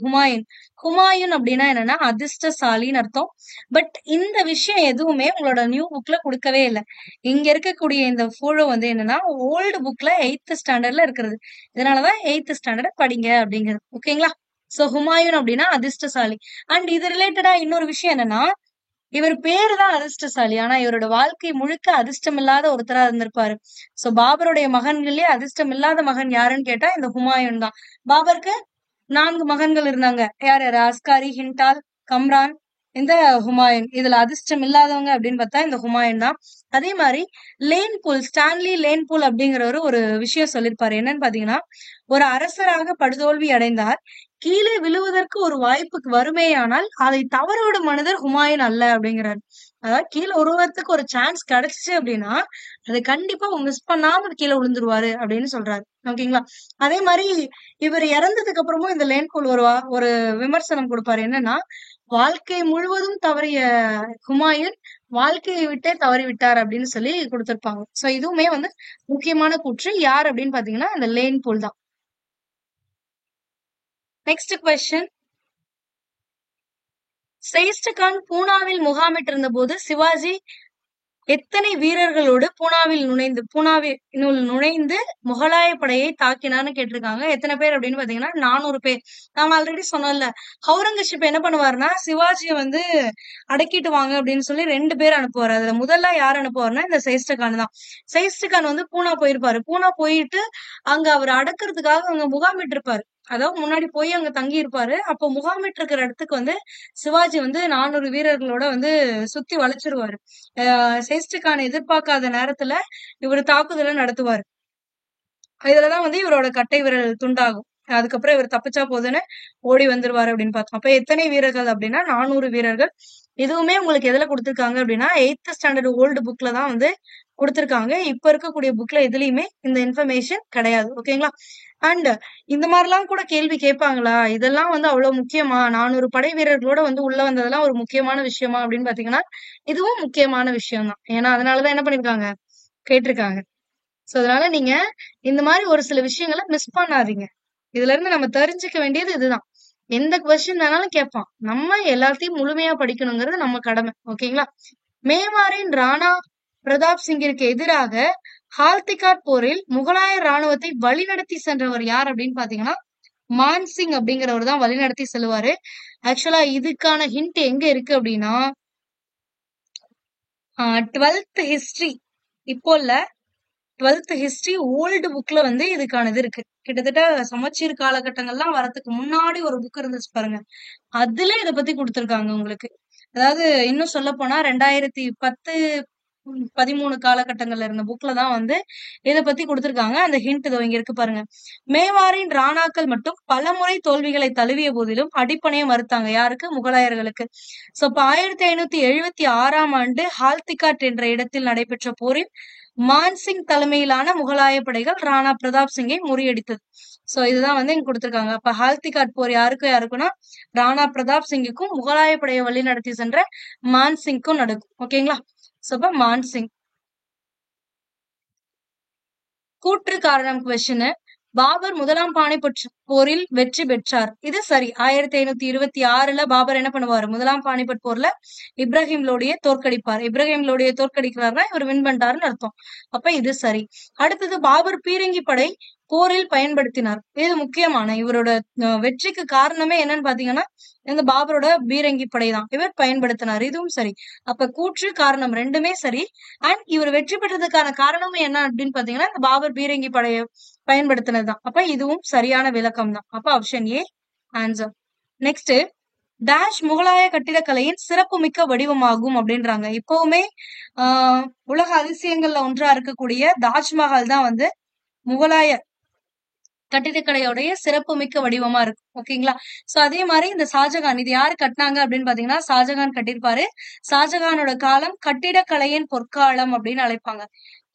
ஹுமாயூன் அப்படின்னா என்னன்னா அதிர்ஷ்டசாலின்னு அர்த்தம். பட் இந்த விஷயம் எதுவுமே உங்களோட நியூ புக்ல கொடுக்கவே இல்லை. இங்க இருக்கக்கூடிய இந்த போட்டோ வந்து என்னன்னா ஓல்டு புக்ல 8th ஸ்டாண்டர்ட்ல இருக்கிறது. இதனாலதான் 8th ஸ்டாண்டர்ட் படிங்க அப்படிங்கிறது. ஓகேங்களா? சோ ஹுமாயூன் அப்படின்னா அதிர்ஷ்டசாலி. அண்ட் இது ரிலேட்டடா இன்னொரு விஷயம் என்னன்னா, இவர் பேரு தான் அதிர்ஷ்டசாலி. ஆனா இவரோட வாழ்க்கை முழுக்க அதிர்ஷ்டம் இல்லாத ஒருத்தரா இருந்திருப்பாரு. சோ பாபருடைய மகன்களே அதிர்ஷ்டம் இல்லாத மகன் யாருன்னு கேட்டா இந்த ஹுமாயூன் தான். பாபருக்கு 4 மகன்கள் இருந்தாங்க. யார் யாரு, அஸ்காரி, ஹிண்டால், கம்ரான், இந்த ஹுமாயூன். இதுல அதிர்ஷ்டம் இல்லாதவங்க அப்படின்னு பார்த்தா இந்த ஹுமாயூன் தான். அதே மாதிரி ஸ்டான்லி லேன்பூல் அப்படிங்கிறவரு ஒரு விஷயம் சொல்லிருப்பாரு. என்னன்னு பாத்தீங்கன்னா, ஒரு அரசராக படுதோல்வி அடைந்தார், கீழே விழுவதற்கு ஒரு வாய்ப்புக்கு வருமேயானால் அதை தவறவிடும் மனிதர் ஹுமாயூன் அல்ல அப்படிங்கிறாரு. அதாவது கீழே உருவத்துக்கு ஒரு சான்ஸ் கிடைச்சிச்சு அப்படின்னா அதை கண்டிப்பா மிஸ் பண்ணாம கீழே விழுந்துருவாரு அப்படின்னு சொல்றாரு. ஓகேங்களா? அதே மாதிரி இவர் இறந்ததுக்கு அப்புறமும் இந்த லேன்பூல் ஒரு விமர்சனம் கொடுப்பாரு. என்னன்னா, வாழ்க்கை முழுவதும் தவறிய ஹுமாயூன் வாழ்க்கையை விட்டே தவறி விட்டார் அப்படின்னு சொல்லி கொடுத்திருப்பாங்க. சோ இதுவுமே வந்து முக்கியமான கூற்று. யார் அப்படின்னு பாத்தீங்கன்னா இந்த லேன்பூல் தான். Next question. செயிஸ்ட் கான் பூனாவில் முகாமிட்டிருந்த போது சிவாஜி எத்தனை வீரர்களோடு பூனாவினுள் நுழைந்து முகலாய படையை தாக்கினான்னு கேட்டிருக்காங்க. எத்தனை பேர் அப்படின்னு பாத்தீங்கன்னா 400 பேர். நாம ஆல்ரெடி சொன்னோம்ல, அவுரங்கசீப் என்ன பண்ணுவாருன்னா சிவாஜியை வந்து அடக்கிட்டு வாங்க அப்படின்னு சொல்லி 2 பேர் அனுப்புவாரு. அதுல முதல்ல யார் அனுப்புவாருன்னா இந்த சைஸ்டகான் தான். சைஸ்டகான் வந்து பூனா போயிருப்பாரு. பூனா போயிட்டு அங்க அவர் அடக்கிறதுக்காக அங்க முகாமிட்டு இருப்பாரு. அதாவது முன்னாடி போய் அங்க தங்கி இருப்பாரு. அப்போ முகாமிட்டு இருக்கிற இடத்துக்கு வந்து சிவாஜி வந்து 400 வீரர்களோட வந்து சுத்தி வளைச்சிருவாரு. சேஸ்டிகான் எதிர்பார்க்காத நேரத்துல இவர் தாக்குதலை நடத்துவாரு. இதுலதான் வந்து இவரோட கட்டை விரல் துண்டாகும். அதுக்கப்புறம் இவர் தப்பிச்சா போதுன்னு ஓடி வந்துருவாரு அப்படின்னு பார்த்தோம். அப்ப எத்தனை வீரர்கள் அப்படின்னா 400 வீரர்கள். இதுவுமே உங்களுக்கு எதுல கொடுத்திருக்காங்க அப்படின்னா 8th ஸ்டாண்டர்ட் ஓல்டு புக்ல தான் வந்து கொடுத்திருக்காங்க. இப்ப இருக்கக்கூடிய புக்ல எதுலயுமே இந்த இன்ஃபர்மேஷன் கிடையாது. ஓகேங்களா? அண்ட் இந்த மாதிரிலாம் கூட கேள்வி கேட்பாங்களா, இதெல்லாம் வந்து அவ்வளவு முக்கியமா, 400 படை வீரர்களோட வந்து உள்ள வந்ததெல்லாம் ஒரு முக்கியமான விஷயமா அப்படின்னு பாத்தீங்கன்னா இதுவும் முக்கியமான விஷயம் தான். ஏன்னா அதனாலதான் என்ன பண்ணிருக்காங்க, கேட்டிருக்காங்க. சோ அதனால நீங்க இந்த மாதிரி ஒரு சில விஷயங்களை மிஸ் பண்ணாதீங்க. இதுல இருந்து நம்ம தெரிஞ்சுக்க வேண்டியது இதுதான். எந்த கொஸ்டின் வேணாலும் கேட்பான், நம்ம எல்லாத்தையும் முழுமையா படிக்கணுங்கிறது நம்ம கடமை. ஓகேங்களா? மேவாரின் ராணா பிரதாப் சிங்கிற்கு எதிராக ஹால்திகாட் போரில் முகலாய ராணுவத்தை வழிநடத்தி சென்றவர் யார் அப்படின்னு பாத்தீங்கன்னா மான்சிங் அப்படிங்கிறவர் தான் வழிநடத்தி செல்வாரு. ஆக்சுவலா இதுக்கான ஹிண்ட் எங்க இருக்கு அப்படின்னா 12th ஹிஸ்டரி, இப்போ இல்ல 12th ஹிஸ்டரி ஓல்டு புக்ல வந்து இதுக்கானது இருக்கு. கிட்டத்தட்ட சமச்சீர் காலகட்டங்கள்லாம் வரதுக்கு முன்னாடி ஒரு புக் இருந்துச்சு பாருங்க, அதுல இத பத்தி கொடுத்திருக்காங்க உங்களுக்கு. அதாவது இன்னும் சொல்ல போனா 2010-13 காலகட்டங்கள்ல இருந்த புக்ல தான் வந்து இத பத்தி கொடுத்திருக்காங்க. அந்த ஹிண்ட் இதோ இங்க இருக்கு பாருங்க. மேவாரின் ராணாக்கள் மட்டும் பலமுறை தோல்விகளை தழுவிய போதிலும் அடிப்பணையை மறுத்தாங்க. யாருக்கு? முகலாயர்களுக்கு. சோ இப்ப 1576ஆம் ஆண்டு ஹால்திகாட் என்ற இடத்தில் நடைபெற்ற போரில் மான்சிங் தலைமையிலான முகலாய படைகள் ராணா பிரதாப் சிங்கை முறியடித்தது. சோ இதுதான் வந்து இங்க கொடுத்திருக்காங்க. அப்ப ஹால்திகாட் போர் யாருக்குன்னா ராணா பிரதாப் சிங்குக்கும் முகலாய படையை வழி நடத்தி சென்ற மான்சிங்க்கும் நடக்கும். ஓகேங்களா? சோ இப்ப மான்சிங். கூற்று காரணம் கொஸ்டின். பாபர் முதலாம் பானிபட் போரில் வெற்றி பெற்றார். இது சரி. 1526ல பாபர் என்ன பண்ணுவாரு, முதலாம் பானிபட் போர்ல இப்ராஹிம் லோடியை தோற்கடிப்பார். இப்ராஹிம் லோடியை தோற்கடிக்கிறார்னா இவர் வின் பண்ணிட்டாருன்னு அர்த்தம். அப்ப இது சரி. அடுத்தது பாபர் பீரங்கி படை போரில் பயன்படுத்தினார். இது முக்கியமான இவரோட வெற்றிக்கு காரணமே என்னன்னு பாத்தீங்கன்னா இந்த பாபரோட பீரங்கி படை தான் இவர் பயன்படுத்தினார். இதுவும் சரி. அப்ப கூற்று காரணம் ரெண்டுமே சரி. அண்ட் இவர் வெற்றி பெற்றதுக்கான காரணமும் என்ன அப்படின்னு பாத்தீங்கன்னா இந்த பாபர் பீரங்கி படையை பயன்படுத்தினதுதான். அப்ப இதுவும் சரியான விளக்கம் தான். அப்ப option A answer. Next, dash முகலாய கட்டிடக்கலையின் சிறப்புமிக்க வடிவமாகும் அப்படின்றாங்க. இப்பவுமே உலக அதிசயங்கள்ல ஒன்றா இருக்கக்கூடிய தாஜ்மஹால் தான் வந்து முகலாய கட்டிடக்கலையோடைய சிறப்புமிக்க வடிவமா இருக்கு. ஓகேங்களா? சோ அதே மாதிரி இந்த ஷாஜகான், இது யாரு கட்டினாங்க அப்படின்னு பாத்தீங்கன்னா ஷாஜகான் கட்டியிருப்பாரு. ஷாஜகானோட காலம் கட்டிடக்கலையின் பொற்காலம் அப்படின்னு அழைப்பாங்க.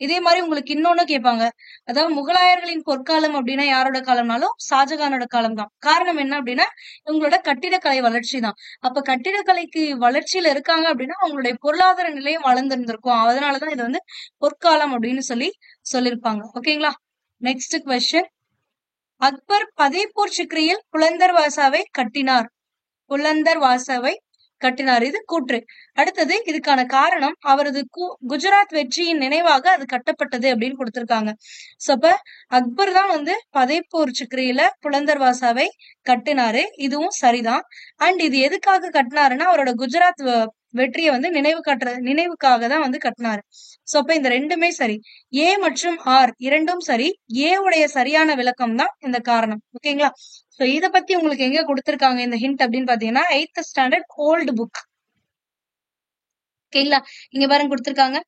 இதே மாதிரி உங்களுக்கு இன்னொன்னு கேட்பாங்க, அதாவது முகலாயர்களின் பொற்காலம் அப்படின்னா யாரோட காலம்னாலும் ஷாஜகானோட காலம் தான். காரணம் என்ன அப்படின்னா இவங்களோட கட்டிடக்கலை வளர்ச்சி தான். அப்ப கட்டிடக்கலைக்கு வளர்ச்சியில இருக்காங்க அப்படின்னா அவங்களுடைய பொருளாதார நிலையம் வளர்ந்திருந்திருக்கும். அதனாலதான் இது வந்து பொற்காலம் அப்படின்னு சொல்லியிருப்பாங்க. ஓகேங்களா? Next question. அக்பர் பதேபூர் சிக்ரியில் புலந்தர் வாசாவை கட்டினார். புலந்தர் வாசாவை கட்டினார். இது கூற்று. அடுத்தது இதுக்கான காரணம் அவரது குஜராத் வெற்றியின் நினைவாக அது கட்டப்பட்டது அப்படின்னு கொடுத்திருக்காங்க. சோ அப்ப அக்பர் தான் வந்து பதேபூர் சிக்ரியில புலந்தர் வாசாவை கட்டினாரு. இதுவும் சரிதான். அண்ட் இது எதுக்காக கட்டினாருன்னா அவரோட குஜராத் வெற்றியை வந்து நினைவுக்காக தான் வந்து கட்டினாரு. சோ அப்ப இந்த ரெண்டுமே சரி. ஏ மற்றும் ஆர் இரண்டும் சரி. ஏ உடைய சரியான விளக்கம் தான் இந்த காரணம். ஓகேங்களா? சோ இத பத்தி உங்களுக்கு எங்க கொடுத்திருக்காங்க இந்த ஹிண்ட் அப்படின்னு பாத்தீங்கன்னா 8th ஸ்டாண்டர்ட் ஓல்டு புக். ஓகேங்களா? இங்க பாருங்க கொடுத்திருக்காங்க.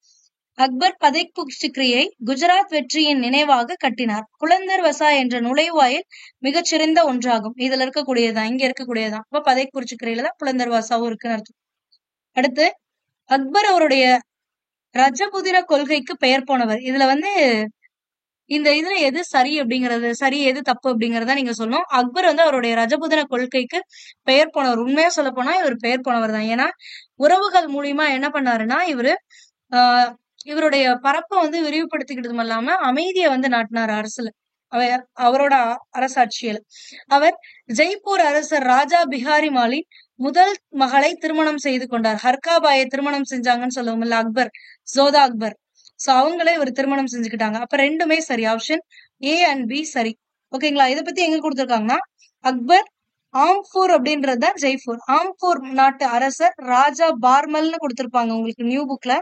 அக்பர் பதேபூர் சிக்ரியை குஜராத் வெற்றியின் நினைவாக கட்டினார். புலந்தர் வசா என்ற நுழைவாயில் மிகச்சிறந்த ஒன்றாகும். இதுல இருக்கக்கூடியதான், இங்க இருக்கக்கூடியதான். அப்ப பதேபூர் சிக்ரியில தான் புலந்தர் வாசாவும் இருக்குன்னு அர்த்தம். அடுத்து, அக்பர் அவருடைய ரஜபுதிர கொள்கைக்கு பெயர் போனவர். இதுல வந்து இந்த இதுல எது சரி அப்படிங்கறது, சரி எது தப்பு அப்படிங்கறத நீங்க சொல்லணும். அக்பர் வந்து அவருடைய ரஜபுதிர கொள்கைக்கு பெயர் போனவர். உண்மையா சொல்ல போனா இவர் பெயர் போனவர் தான். ஏன்னா உறவுகள் மூலியமா என்ன பண்ணாருன்னா இவருடைய பரப்பை வந்து விரிவுபடுத்திக்கிட்டதும் இல்லாம அமைதியை வந்து நாட்டினார் அரசுல. அவரோட அரசாட்சியில் அவர் ஜெய்ப்பூர் அரசர் ராஜா பிஹாரி மாலின் முதல் மகளை திருமணம் செய்து கொண்டார். ஹர்காபாயை திருமணம் செஞ்சாங்கன்னு சொல்லுவோம்ல அக்பர், ஜோதா அக்பர். சோ அவங்களே இவர் திருமணம் செஞ்சுக்கிட்டாங்க. அப்ப ரெண்டுமே சரி. ஆப்ஷன் ஏ அண்ட் பி சரி. ஓகேங்களா? இதை பத்தி எங்க கொடுத்திருக்காங்கன்னா அக்பர் ஆம்பூர் அப்படின்றதுதான் ஜெய்ப்பூர். ஆம்பூர் நாட்டு அரசர் ராஜா பார்மல்னு கொடுத்திருப்பாங்க உங்களுக்கு நியூ புக்ல.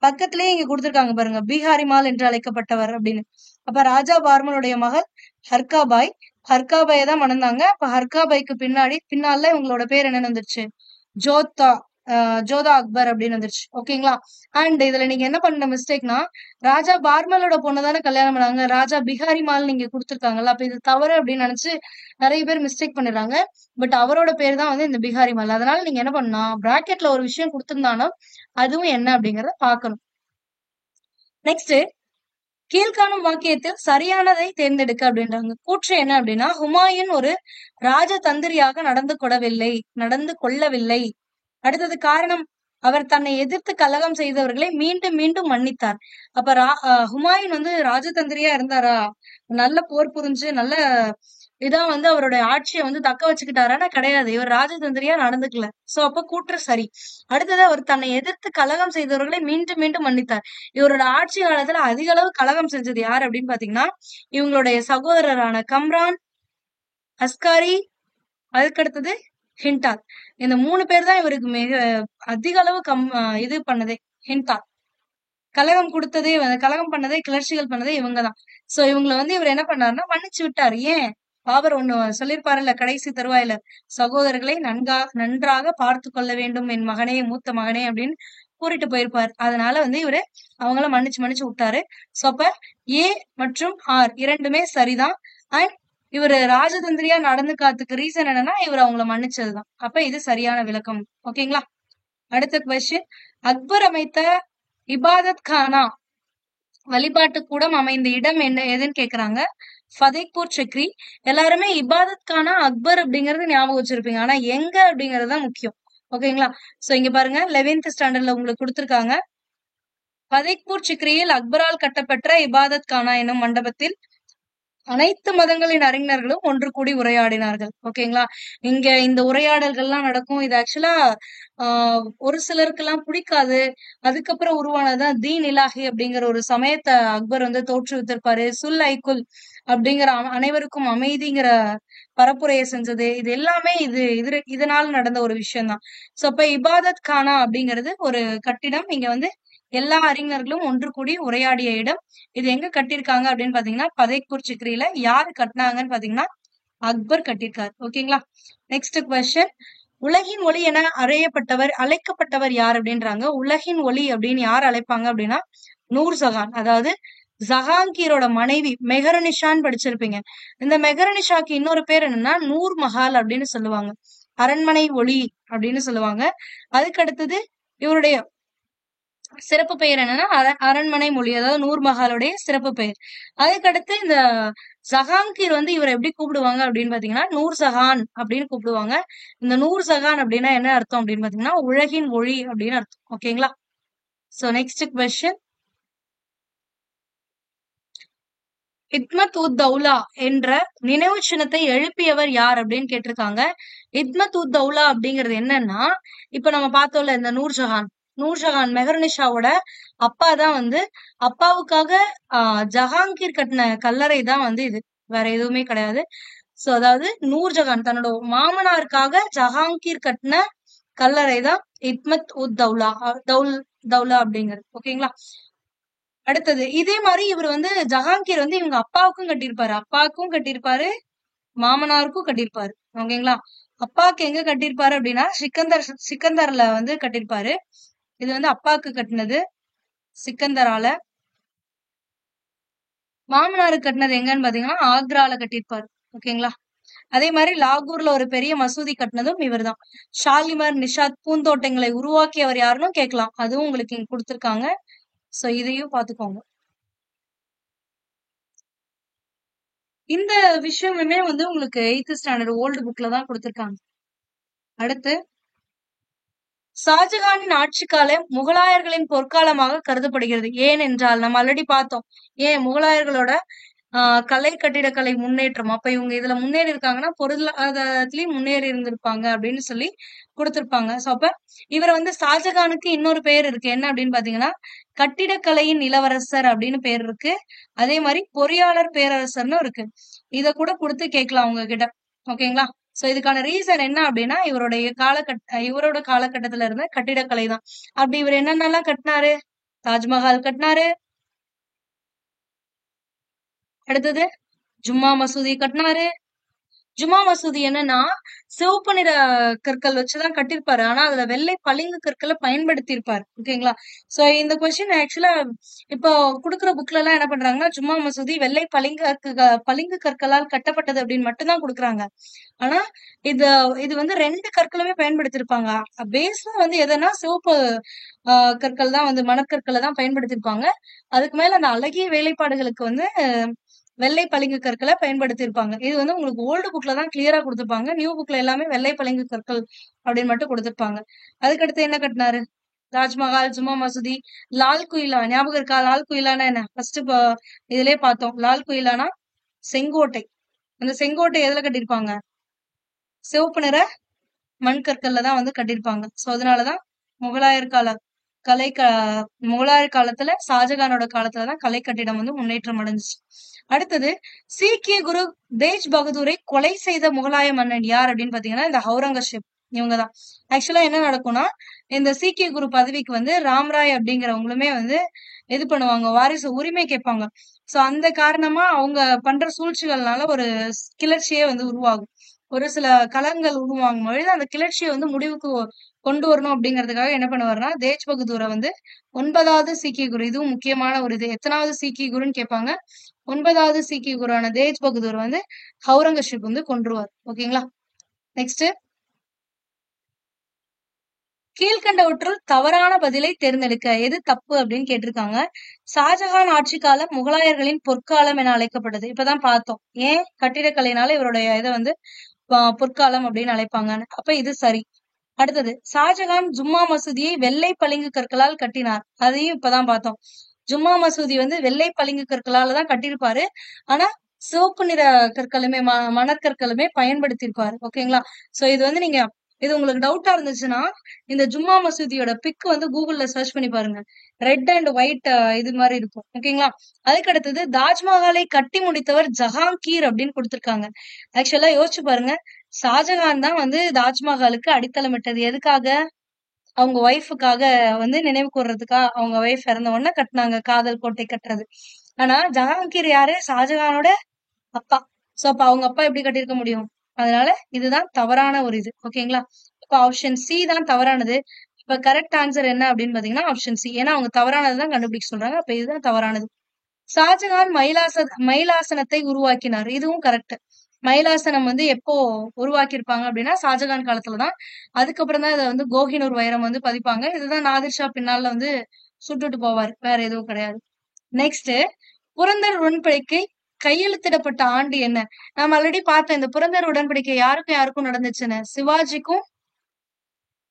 பக்கத்திலேயே இங்க கொடுத்திருக்காங்க பாருங்க, பீகாரிமால் என்று அழைக்கப்பட்டவர் அப்படின்னு. அப்ப ராஜா பார்மலுடைய மகள் ஹர்காபாய். ஹர்காபாயை தான் மணந்தாங்க. அப்ப ஹர்காபாய்க்கு பின்னால இவங்களோட பேர் என்ன வந்துருச்சு? ஜோதா அக்பர் அப்படின்னு வந்துருச்சு. ஓகேங்களா? அண்ட் இதுல நீங்க என்ன பண்ண மிஸ்டேக்னா, ராஜா பார்மலோட பொண்ணு தானே கல்யாணம் பண்ணாங்க, ராஜா பிஹாரி மால் நீங்க கொடுத்துருக்காங்கல்ல. அப்ப இது தவறு அப்படின்னு நினைச்சு நிறைய பேர் மிஸ்டேக் பண்ணிடுறாங்க. பட் அவரோட பேர் தான் வந்து இந்த பிஹாரி மால். அதனால நீங்க என்ன பண்ணா, பிராக்கெட்ல ஒரு விஷயம் கொடுத்திருந்தாலும் அதுவும் என்ன அப்படிங்கறத பாக்கணும். நெக்ஸ்ட், கீழ்காணும் வாக்கியத்தில் சரியானதை தேர்ந்தெடுக்க அப்படின்றாங்க. கூற்று என்ன அப்படின்னா, ஹுமாயூன் ஒரு ராஜதந்திரியாக நடந்து கொள்ளவில்லை. அடுத்தது காரணம், அவர் தன்னை எதிர்த்து கலகம் செய்தவர்களை மீண்டும் மீண்டும் மன்னித்தார். அப்ப ஹுமாயூன் வந்து ராஜதந்திரியா இருந்தாரா? நல்ல போர் புரிஞ்சு நல்ல வந்து அவருடைய ஆட்சியை வந்து தக்க வச்சுக்கிட்டாரானா? கிடையாது. இவர் ராஜதந்திரியா நடந்துக்கல. சோ அப்ப கூற்று சரி. அடுத்தது, அவர் தன்னை எதிர்த்து கலகம் செய்தவர்களை மீண்டும் மீண்டும் மன்னித்தார். இவரோட ஆட்சி காலத்துல அதிக அளவு கலகம் செஞ்சது யார் அப்படின்னு பாத்தீங்கன்னா, இவங்களுடைய சகோதரரான கம்ரான், அஸ்காரி, அதுக்கடுத்தது ஹிண்டால். இந்த 3 பேர் தான் இவருக்கு மிக அதிக அளவு இது பண்ணதே. ஹிண்டால் கலகம் பண்ணதே, கிளர்ச்சிகள் பண்ணதே இவங்கதான். சோ இவங்களை வந்து இவர் என்ன பண்ணாருன்னா மன்னிச்சு விட்டார். ஏன்? பாபர் ஒண்ணு சொல்லிருப்பாருல்ல கடைசி தருவாயில, சகோதரர்களை நன்றாக பார்த்து கொள்ள வேண்டும் என் மகனே, மூத்த மகனே அப்படின்னு கூறிட்டு போயிருப்பாரு. அதனால வந்து இவரு அவங்கள மன்னிச்சு விட்டாரு. சோ அப்ப ஏ மற்றும் ஆர் இரண்டுமே சரிதான். அண்ட் இவரு ராஜதந்திரியா நடந்துக்காததுக்கு ரீசன் என்னன்னா, இவர் அவங்கள மன்னிச்சதுதான். அப்ப இது சரியான விளக்கம். ஓகேங்களா? அடுத்த கொஸ்டின், அக்பர் அமைத்த இபாதத் கானா வழிபாட்டு கூடம் அமைந்த இடம் எதுன்னு கேக்குறாங்க. ஃபதேக்பூர் சிக்ரி. எல்லாருமே இபாதத் கானா அக்பர் அப்படிங்கறது ஞாபகம் வச்சிருப்பீங்க. ஆனா எங்க அப்படிங்கறது தான் முக்கியம். ஓகேங்களா? சோ இங்க பாருங்க 11th ஸ்டாண்டர்ட்ல உங்களுக்கு கொடுத்திருக்காங்க. ஃபதேக்பூர் சிக்ரியில் அக்பரால் கட்டப்பெற்ற இபாதத் கானா எனும் மண்டபத்தில் அனைத்து மதங்களின் அறிஞர்களும் ஒன்று கூடி உரையாடினார்கள். ஓகேங்களா? இங்க இந்த உரையாடல்கள்லாம் நடக்கும். இது ஆக்சுவலா ஒரு சிலருக்கு எல்லாம் பிடிக்காது. அதுக்கப்புறம் உருவானதான் தீன் இலாஹி அப்படிங்கிற ஒரு சமயத்தை அக்பர் வந்து தோற்றுவித்திருப்பாரு. சுல் ஐக்குல் அப்படிங்கிற அனைவருக்கும் அமைதிங்கிற பரப்புரையை செஞ்சது. இது எல்லாமே இதனால நடந்த ஒரு விஷயம் தான். சோ அப்ப இபாதத் கானா அப்படிங்கிறது ஒரு கட்டிடம். இங்க வந்து எல்லா அறிஞர்களும் ஒன்று கூடி உரையாடிய இடம். இது எங்க கட்டியிருக்காங்க அப்படின்னு பாத்தீங்கன்னா, ஃபதேக்பூர் சிக்ரியில. யாரு கட்டினாங்கன்னு பாத்தீங்கன்னா, அக்பர் கட்டியிருக்காரு. ஓகேங்களா? நெக்ஸ்ட் கொஸ்டின், உலகின் ஒளி என அழைக்கப்பட்டவர் யார் அப்படின்றாங்க. உலகின் ஒளி அப்படின்னு யார் அழைப்பாங்க அப்படின்னா, நூர்ஜஹான். அதாவது ஜஹாங்கீரோட மனைவி மெஹரனிஷான்னு படிச்சிருப்பீங்க. இந்த மெஹரனிஷாக்கு இன்னொரு பேர் என்னன்னா நூர் மஹால் அப்படின்னு சொல்லுவாங்க. அரண்மனை ஒளி அப்படின்னு சொல்லுவாங்க. அதுக்கு அடுத்தது இவருடைய சிறப்பு பெயர் என்னன்னா அரண்மனை மொழி, அதாவது நூர் மஹாலுடைய சிறப்பு பெயர். அதுக்கடுத்து இந்த ஜஹாங்கீர் வந்து இவரை எப்படி கூப்பிடுவாங்க அப்படின்னு பாத்தீங்கன்னா, நூர் ஜஹான் அப்படின்னு கூப்பிடுவாங்க. இந்த நூர் ஜஹான் அப்படின்னா என்ன அர்த்தம் அப்படின்னு பாத்தீங்கன்னா, உலகின் ஒளி அப்படின்னு அர்த்தம். ஓகேங்களா? சோ நெக்ஸ்ட் கொஸ்டின், இத்மத் உத் தௌலா என்ற நினைவு சின்னத்தை எழுப்பியவர் யார் அப்படின்னு கேட்டிருக்காங்க. இத்மத் உத் தௌலா அப்படிங்கிறது என்னன்னா, இப்ப நம்ம பார்த்தோம்ல இந்த நூர்ஜஹான் மெஹர்னிஷாவோட அப்பா தான் வந்து, அப்பாவுக்காக ஜஹாங்கீர் கட்டின கல்லறை தான் வந்து இது, வேற எதுவுமே கிடையாது. சோ அதாவது நூர்ஜஹான் தன்னோட மாமனாருக்காக ஜஹாங்கீர் கட்டின கல்லறை தான் இத்மத் உத் தௌலா அப்படிங்கிறது. ஓகேங்களா? அடுத்தது, இதே மாதிரி இவர் வந்து ஜஹாங்கீர் வந்து இவங்க அப்பாவுக்கும் கட்டியிருப்பாரு, மாமனாருக்கும் கட்டியிருப்பாரு. ஓகேங்களா? அப்பாவுக்கு எங்க கட்டியிருப்பாரு அப்படின்னா சிக்கந்தர்ல வந்து கட்டியிருப்பாரு. இது வந்து அப்பாவுக்கு கட்டினது சிக்கந்தரால. மாமனாருக்கு கட்டினது எங்கன்னு பாத்தீங்கன்னா ஆக்ரால கட்டியிருப்பாரு. ஓகேங்களா? அதே மாதிரி லாகூர்ல ஒரு பெரிய மசூதி கட்டினதும் இவர் தான். ஷாலிமர், நிஷாத் பூந்தோட்டங்களை உருவாக்கியவர் யாருன்னு கேட்கலாம். அதுவும் உங்களுக்கு இங்க கொடுத்திருக்காங்க. சோ இதையும் பாத்துக்கோங்க. இந்த விஷயமுமே வந்து உங்களுக்கு 8th ஸ்டாண்டர்ட் ஓல்டு புக்ல தான் கொடுத்திருக்காங்க. அடுத்து, ஷாஜகானின் ஆட்சி காலம் முகலாயர்களின் பொற்காலமாக கருதப்படுகிறது. ஏனென்றால் நம்ம ஆல்ரெடி பார்த்தோம். ஏன் முகலாயர்களோட கலை கட்டிடக்கலை முன்னேற்றம். அப்ப இவங்க இதுல முன்னேறி இருக்காங்கன்னா பொருளாதாரத்திலயும் முன்னேறி இருந்திருப்பாங்க அப்படின்னு சொல்லி கொடுத்திருப்பாங்க. சோ அப்ப இவர வந்து ஷாஜகானுக்கு இன்னொரு பெயர் இருக்கு. என்ன அப்படின்னு பாத்தீங்கன்னா கட்டிடக்கலையின் இளவரசர் அப்படின்னு பேர் இருக்கு. அதே மாதிரி பொறியாளர் பேரரசர்னு இருக்கு. இத கூட கொடுத்து கேட்கலாம் உங்ககிட்ட. ஓகேங்களா? சோ இதுக்கான ரீசன் என்ன அப்படின்னா இவரோட காலகட்டத்துல இருந்த கட்டிடக்கலை தான். அப்படி இவர் என்னென்னலாம் கட்டினாரு? தாஜ்மஹால் கட்டினாரு. அடுத்தது ஜும்மா மசூதி கட்டினாரு. ஜும்மா மசூதி என்னன்னா சிவப்பு நிற கற்கள் வச்சுதான் கட்டியிருப்பாரு. ஆனா அதுல வெள்ளை பளிங்கு கற்களை பயன்படுத்தி இருப்பாரு. ஓகேங்களா? சோ இந்த கொஸ்டின் ஆக்சுவலா இப்போ குடுக்குற புக்ல எல்லாம் என்ன பண்றாங்கன்னா ஜும்மா மசூதி வெள்ளை பளிங்கு கற்களால் கட்டப்பட்டது அப்படின்னு மட்டும்தான் கொடுக்குறாங்க. ஆனா இது இது வந்து 2 கற்களுமே பயன்படுத்தியிருப்பாங்க. பேஸ்ல வந்து எதனா சிவப்பு கற்கள் தான் வந்து மணற்கற்களை தான் பயன்படுத்தியிருப்பாங்க. அதுக்கு மேல அந்த அழகிய வேலைப்பாடுகளுக்கு வந்து வெள்ளை பளிங்கு கற்களை பயன்படுத்தி இருப்பாங்க. இது வந்து உங்களுக்கு ஓல்டு புக்ல தான் கிளியரா கொடுத்திருப்பாங்க. நியூ புக்ல எல்லாமே வெள்ளை பளிங்கு கற்கள் அப்படின்னு மட்டும் கொடுத்திருப்பாங்க. அதுக்கடுத்து என்ன கட்டினாரு? தாஜ்மஹால், ஜும்மா மசூதி, லால் குயிலா ஞாபகம் இருக்கா? லால் குயிலானா என்ன? ஃபர்ஸ்ட் இதுலயே பார்த்தோம். லால் குயிலானா செங்கோட்டை. அந்த செங்கோட்டை எதுல கட்டியிருப்பாங்க? சிவப்பு நிற மண்கற்கள்ல தான் வந்து கட்டியிருப்பாங்க. சோ அதனாலதான் முகலாயர் கால கலை க முகலாயர் காலத்துல ஷாஜகானோட காலத்துலதான் கலை கட்டிடம் வந்து முன்னேற்றம் அடைஞ்சுச்சு. அடுத்தது சீக்கிய குரு தேஜ் பகதூரை கொலை செய்த முகலாய மன்னன் யார் அப்படின்னு பாத்தீங்கன்னா இந்த அவுரங்கசீப். இவங்கதான். ஆக்சுவலா என்ன நடக்கும்னா இந்த சீக்கிய குரு பதவிக்கு வந்து ராம்ராய் அப்படிங்கிறவங்களுமே வந்து இது பண்ணுவாங்க, வாரிசு உரிமை கேட்பாங்க. சோ அந்த காரணமா அவங்க பண்ற சூழ்ச்சிகள்னால ஒரு கிளர்ச்சியே வந்து உருவாகும். ஒரு சில கலங்கள் உருவாகும் பொழுது அந்த கிளர்ச்சியை வந்து முடிவுக்கு கொண்டு வரணும் அப்படிங்கிறதுக்காக என்ன பண்ணுவாருன்னா தேஜ் பகதூரை வந்து 9வது சீக்கிய குரு, இதுவும் முக்கியமான ஒரு இது, எத்தனாவது சீக்கிய குருன்னு கேட்பாங்க. 9வது சீக்கிய குருவான தேஜ் பகதூர் வந்து அவுரங்கசீப் வந்து கொன்றுவார். ஓகேங்களா? நெக்ஸ்ட், கீழ்கண்டவற்றுள் தவறான பதிலை தேர்ந்தெடுக்க. எது தப்பு அப்படின்னு கேட்டிருக்காங்க. ஷாஜகான் ஆட்சி காலம் முகலாயர்களின் பொற்காலம் என அழைக்கப்பட்டது. இப்பதான் பார்த்தோம் ஏன் கட்டிடக்கலையினால இவருடைய இதை வந்து பொற்காலம் அப்படின்னு அழைப்பாங்கன்னு. அப்ப இது சரி. அடுத்தது, ஷாஜகான் ஜும்மா மசூதியை வெள்ளை பளிங்கு கற்களால் கட்டினார். அதையும் இப்பதான் பார்த்தோம். ஜும்மா மசூதி வந்து வெள்ளை பளிங்கு கற்களால தான் கட்டியிருப்பாரு. ஆனா சிவப்பு நிற கற்களுமே மணற்கற்களுமே பயன்படுத்தியிருப்பாரு. ஓகேங்களா? சோ இது வந்து நீங்க இது உங்களுக்கு டவுட்டா இருந்துச்சுன்னா இந்த ஜும்மா மசூதியோட பிக் வந்து கூகுள்ல சர்ச் பண்ணி பாருங்க. ரெட் அண்ட் ஒயிட் இது மாதிரி இருக்கும். ஓகேங்களா? அதுக்கு அடுத்தது தாஜ்மஹாலை கட்டி முடித்தவர் ஜஹாங்கீர் அப்படின்னு கொடுத்திருக்காங்க. ஆக்சுவலா யோசிச்சு பாருங்க, ஷாஜகான் தான் வந்து தாஜ்மஹாலுக்கு அடித்தளமிட்டது. எதுக்காக? அவங்க ஒய்ஃபுக்காக வந்து நினைவு கூர்றதுக்கா. அவங்க ஒய்ஃப் இறந்த உடனே கட்டினாங்க காதல் கோட்டை கட்டுறது. ஆனா ஜஹாங்கீர் யாரு? ஷாஜகானோட அப்பா. சோ அப்ப அவங்க அப்பா எப்படி கட்டியிருக்க முடியும்? அதனால இதுதான் தவறான ஒரு இது. ஓகேங்களா? இப்ப ஆப்ஷன் சி தான் தவறானது. இப்ப கரெக்ட் ஆன்சர் என்ன அப்படின்னு பாத்தீங்கன்னா ஆப்ஷன் சி. ஏன்னா அவங்க தவறானதுதான் கண்டுபிடிக்க சொல்றாங்க. அப்ப இதுதான் தவறானது. ஷாஜகான் மயிலாசனத்தை உருவாக்கினார். இதுவும் கரெக்ட். மயிலாசனம் வந்து எப்போ உருவாக்கியிருப்பாங்க அப்படின்னா ஷாஜகான் காலத்துலதான். அதுக்கப்புறம் தான் இதை வந்து கோஹினூர் வைரம் வந்து பதிப்பாங்க. இதுதான் நாதிர் ஷா பின்னால வந்து சுட்டுட்டு போவார். வேற எதுவும் கிடையாது. நெக்ஸ்ட், புரந்தர் உடன்படிக்கை கையெழுத்திடப்பட்ட ஆண்டு என்ன? நம்ம ஆல்ரெடி பார்த்தோம் இந்த புரந்தர் உடன்படிக்கை யாருக்கும் யாருக்கும் நடந்துச்சுன்னு. சிவாஜிக்கும்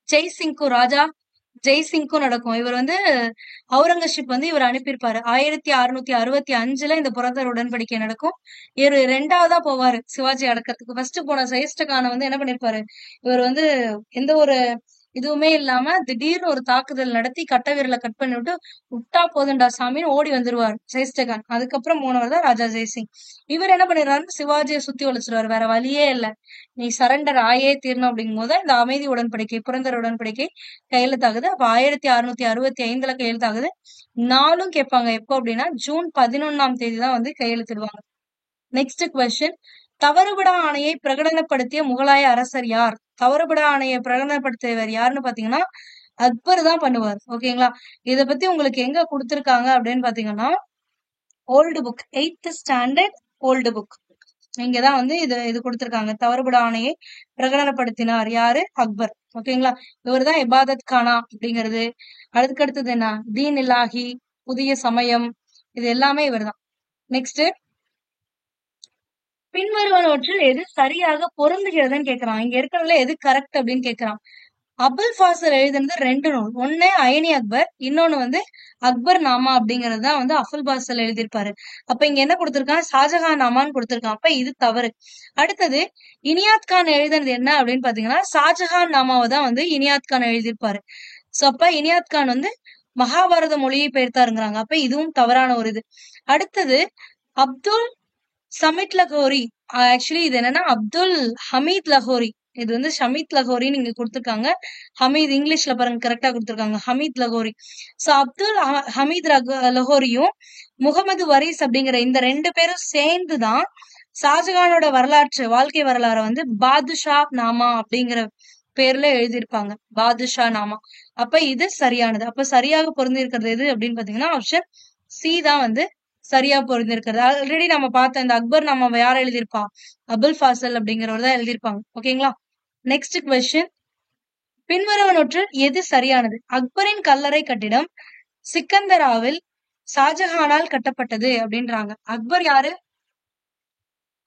ஜெய்சிங்க்கும், ராஜா ஜெய்சிங்க்கும் நடக்கும். இவர் வந்து அவுரங்கசீப் வந்து இவர் அனுப்பியிருப்பாரு. 1665 இந்த புரந்தர் உடன்படிக்கை நடக்கும். இவர் 2வதா போவாரு சிவாஜி அடக்கறதுக்கு. ஃபர்ஸ்ட் போன சைஸ்டகான வந்து என்ன பண்ணிருப்பாரு, இவர் வந்து எந்த ஒரு இதுவுமே இல்லாம திடீர்னு ஒரு தாக்குதல் நடத்தி கட்ட விரல கட் பண்ணி விட்டா போதுண்டா சாமின்னு ஓடி வந்துருவார் சைஸ்டகான். அதுக்கப்புறம் போனவர் தான் ராஜா ஜெய்சிங். இவர் என்ன பண்ணிடுறாரு, சிவாஜியை சுத்தி ஒழிச்சிருவாரு. வேற வழியே இல்ல, நீ சரண்டர் ஆயே தீரணும் அப்படிங்கும் போது இந்த அமைதி உடன்படிக்கை புரந்தர் உடன்படிக்கை கையெழுத்தாகுது. அப்ப 1665 கையெழுத்தாகுது. நாளும் கேட்பாங்க எப்போ அப்படின்னா ஜூன் 11 தான் வந்து கையெழுத்திடுவாங்க. நெக்ஸ்ட் கொஸ்டின், தவறுபடா ஆணையை பிரகடனப்படுத்திய முகலாய அரசர் யார்? தவறுபடா ஆணையை பிரகடனப்படுத்தியவர் யாருன்னு பாத்தீங்கன்னா அக்பர் தான் பண்ணுவார். ஓகேங்களா? இத பத்தி உங்களுக்கு எங்க கொடுத்திருக்காங்க அப்படின்னு பாத்தீங்கன்னா old book, 8th standard old book. இங்கதான் வந்து இது கொடுத்திருக்காங்க. தவறுபட ஆணையை பிரகடனப்படுத்தினார் யாரு? அக்பர். ஓகேங்களா? இவர் தான் இபாதத் கானா அப்படிங்கிறது. அதுக்கு அடுத்தது என்ன? தீன் இலாஹி, புதிய சமயம், இது எல்லாமே இவர் தான். நெக்ஸ்ட், பின்வருவனவற்றில் எது சரியாக பொருந்துகிறதுன்னு கேக்குறான். இங்க இருக்கிறதுல எது கரெக்ட் அப்படின்னு கேக்குறான். அபுல் ஃபாசில் எழுதுனது 2 நூல். ஒண்ணு அயனி அக்பர், இன்னொன்னு வந்து அக்பர் நாமா அப்படிங்கிறது தான் வந்து அபுல் ஃபாசில் எழுதியிருப்பாரு. அப்ப இங்க என்ன கொடுத்திருக்கான்? ஷாஜகான் நாமான்னு கொடுத்திருக்கான். அப்ப இது தவறு. அடுத்தது இனியாத் கான் எழுதுனது என்ன அப்படின்னு பாத்தீங்கன்னா ஷாஜகான் நாமாவை தான் வந்து இனியாத் கான் எழுதியிருப்பாரு. சோ அப்ப இனியாத் கான் வந்து மகாபாரத மொழியை பெயர்த்தாருங்கிறாங்க. அப்ப இதுவும் தவறான ஒரு இது. அடுத்தது அப்துல் சமித் லகோரி. ஆக்சுவலி இது என்னன்னா அப்துல் ஹமீத் லகோரி. இது வந்து ஷமீத் லகோரின்னு இங்க கொடுத்திருக்காங்க. ஹமீத் இங்கிலீஷ்ல பாருங்க கரெக்டா கொடுத்திருக்காங்க, ஹமீத் லகோரி. சோ அப்துல் ஹமீத் லகோரியும் முகமது வரிஸ் அப்படிங்கிற இந்த 2 பேரும் சேர்ந்துதான் ஷாஜகானோட வாழ்க்கை வரலாறை வந்து பாதுஷா நாமா அப்படிங்கிற பேர்ல எழுதியிருப்பாங்க, பாதுஷா நாமா. அப்ப இது சரியானது. அப்ப சரியாக பொருந்தி இருக்கிறது எது அப்படின்னு பாத்தீங்கன்னா ஆப்ஷன் சி தான் வந்து சரியா பொருந்திருக்கிறது. ஆல்ரெடி நம்ம பார்த்த இந்த அக்பர் நாமாவை யார் எழுதியிருப்பா? அபுல் ஃபாசல் அப்படிங்கிறவர் தான் எழுதியிருப்பாங்க. ஓகேங்களா? நெக்ஸ்ட் கொஸ்டின், பின்வருவனவற்றில் எது சரியானது? அக்பரின் கல்லறை கட்டிடம் சிக்கந்தராவில் ஷாஜஹானால் கட்டப்பட்டது அப்படின்றாங்க. அக்பர் யாரு?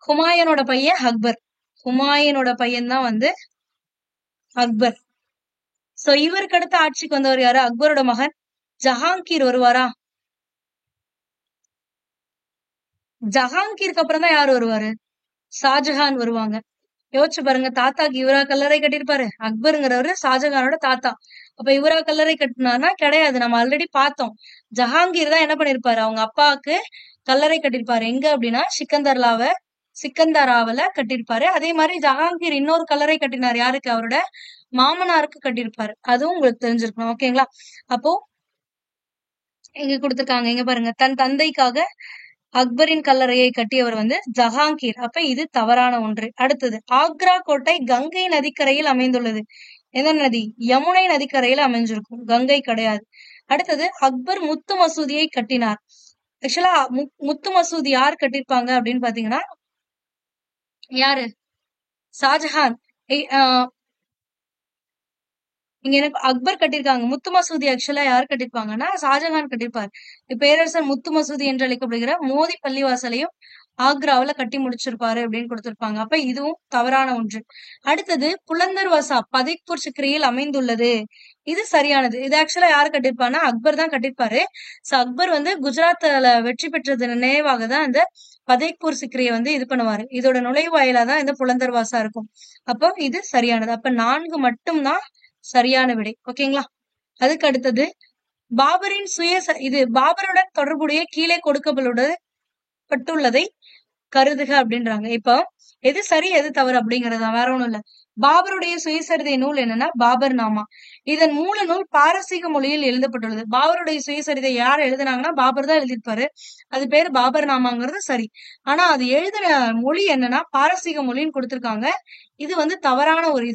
ஹுமாயூனோட பையன் அக்பர். ஹுமாயூனோட பையன் தான் வந்து அக்பர். சோ இவருக்கு அடுத்த ஆட்சிக்கு வந்தவர் யாரு? அக்பரோட மகன் ஜஹாங்கீர் வருவாரா? ஜஹாங்கீருக்கு அப்புறம் தான் யாரு வருவாரு? ஷாஜஹான் வருவாங்க. யோசிச்சு பாருங்க, தாத்தாக்கு இவரா கல்லறை கட்டியிருப்பாரு? அக்பருங்கிறவரு ஷாஜகானோட தாத்தா. அப்ப இவரா கல்லறை கட்டினார்னா கிடையாது. நம்ம ஆல்ரெடி பார்த்தோம். ஜஹாங்கீர் தான் என்ன பண்ணிருப்பாரு? அவங்க அப்பாவுக்கு கல்லறை கட்டியிருப்பாரு. எங்க அப்படின்னா சிக்கந்தராவில கட்டியிருப்பாரு. அதே மாதிரி ஜஹாங்கீர் இன்னொரு கல்லறை கட்டினார். யாருக்கு? அவரோட மாமனாருக்கு கட்டியிருப்பாரு. அதுவும் உங்களுக்கு தெரிஞ்சிருக்கணும். ஓகேங்களா? அப்போ இங்க கொடுத்திருக்காங்க, இங்க பாருங்க, தன் தந்தைக்காக அக்பரின் கல்லறையை கட்டியவர் வந்து ஜஹாங்கீர். அப்ப இது தவறான ஒன்று. அடுத்தது, ஆக்ரா கோட்டை கங்கை நதிக்கரையில் அமைந்துள்ளது. எந்த நதி? யமுனை நதிக்கரையில் அமைஞ்சிருக்கும், கங்கை கிடையாது. அடுத்தது, அக்பர் முத்து மசூதியை கட்டினார். ஆக்சுவலா முத்து மசூதி யார் கட்டிருப்பாங்க அப்படின்னு பாத்தீங்கன்னா யாரு? ஷாஜஹான். இங்க எனக்கு அக்பர் கட்டியிருக்காங்க. முத்து மசூதி ஆக்சுவலா யார் கட்டிருப்பாங்கன்னா ஷாஜகான் கட்டிருப்பாரு. பேரரசர் முத்து மசூதி என்று அழைக்கப்படுகிற மோதி பள்ளிவாசலையும் ஆக்ராவில கட்டி முடிச்சிருப்பாரு அப்படின்னு கொடுத்திருப்பாங்க. அப்ப இதுவும் தவறான ஒன்று. அடுத்தது, புலந்தர் வசா பதைக்பூர் சிக்ரியில் அமைந்துள்ளது. இது சரியானது. இது ஆக்சுவலா யாரு கட்டிருப்பான்னா அக்பர் தான் கட்டிருப்பாரு. சோ அக்பர் வந்து குஜராத்ல வெற்றி பெற்றது நினைவாக தான் இந்த பதைக்பூர் சிக்ரியை வந்து இது பண்ணுவாரு. இதோட நுழைவாயிலா தான் இந்த புலந்தர் வாசா இருக்கும். அப்போ இது சரியானது. அப்ப 4 மட்டும்தான் சரியான விடை. ஓகேங்களா? அதுக்கு அடுத்தது, பாபரின் இது பாபருடன் தொடர்புடைய கீழே கொடுக்கப்பட்டுள்ளதை கருதுக அப்படின்றாங்க. இப்போ எது சரி எது தவறு அப்படிங்கறதா, வேற ஒண்ணும் இல்ல. பாபருடைய சுயசரிதை நூல் என்னன்னா பாபர் நாமா. இதன் மூல நூல் பாரசீக மொழியில் எழுதப்பட்டுள்ளது. பாபருடைய சுயசரிதை யார் எழுதுனாங்கன்னா பாபர் தான் எழுதியிருப்பாரு. அது பேரு பாபர் நாமாங்கிறது சரி. ஆனா அது எழுதின மொழி என்னன்னா பாரசீக மொழின்னு கொடுத்திருக்காங்க. இது வந்து தவறான ஒரு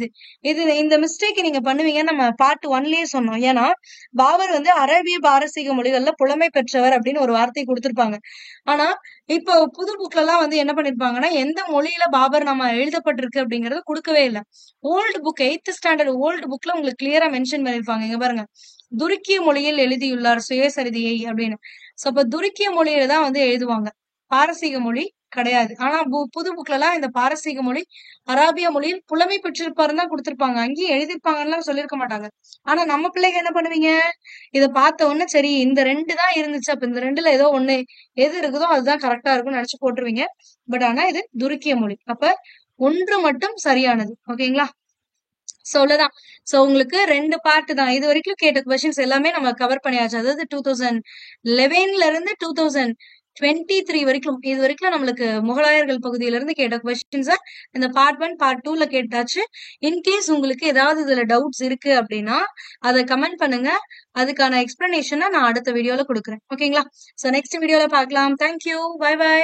இந்த மிஸ்டேக் நீங்க பண்ணுவீங்கன்னு நம்ம பார்ட் 1லயே சொன்னோம். ஏன்னா பாபர் வந்து அரேபிய பாரசீக மொழிகள்ல புலமை பெற்றவர் அப்படின்னு ஒரு வார்த்தை கொடுத்திருப்பாங்க. ஆனா இப்போ புது புக்ல எல்லாம் வந்து என்ன பண்ணிருப்பாங்கன்னா எந்த மொழியில பாபர் நாமா எழுதப்பட்டிருக்கு அப்படிங்கறது கொடுக்கவே இல்லை. Old book 8th standard old புக்ல உங்களுக்கு கிளியரா மென்ஷன் பண்ணிருப்பாங்க. இங்க பாருங்க, துருக்கிய மொழியில் எழுதியுள்ளார் சுயசரிதையை அப்படின்னு. சோ அப்ப துருக்கிய மொழியில தான் வந்து எழுதுவாங்க, பாரசீக மொழி கிடையாது. ஆனா புது புக்ல எல்லாம் இந்த பாரசீக மொழி அராபிய மொழியில் புலமை பெற்றிருப்பாருன்னு தான் கொடுத்திருப்பாங்க. அங்கேயும் எழுதிருப்பாங்கன்னு சொல்லியிருக்க மாட்டாங்க. ஆனா நம்ம பிள்ளைங்க என்ன பண்ணுவீங்க? இத பார்த்த உடனே சரி இந்த 2 தான் இருந்துச்சு, அப்ப இந்த 2ல ஏதோ ஒண்ணு எது இருக்குதோ அதுதான் கரெக்டா இருக்கும்னு நினைச்சு போட்டுருவீங்க. பட் ஆனா இது துருக்கிய மொழி. அப்ப 1 மட்டும் சரியானது. ஓகேங்களா? சோ அவ்வளவுதான். சோ உங்களுக்கு 2 பார்ட் தான். இது வரைக்கும் கேட்ட கொஸ்டின்ஸ் எல்லாமே நம்ம கவர் பண்ணியாச்சு. அதாவது 2011ல இருந்து 2023 வரைக்கும், இது வரைக்கும் நம்மளுக்கு முகலாயர்கள் பகுதியில இருந்து கேட்ட கொஸ்டின்ஸ இந்த பார்ட் 1 பார்ட் 2ல கேட்டாச்சு. இன்கேஸ் உங்களுக்கு ஏதாவது இதுல டவுட்ஸ் இருக்கு அப்படின்னா அதை கமெண்ட் பண்ணுங்க. அதுக்கான எக்ஸ்பிளனேஷனை நான் அடுத்த வீடியோல கொடுக்குறேன். ஓகேங்களா? சோ நெக்ஸ்ட் வீடியோல பார்க்கலாம். தேங்க்யூ. Bye by.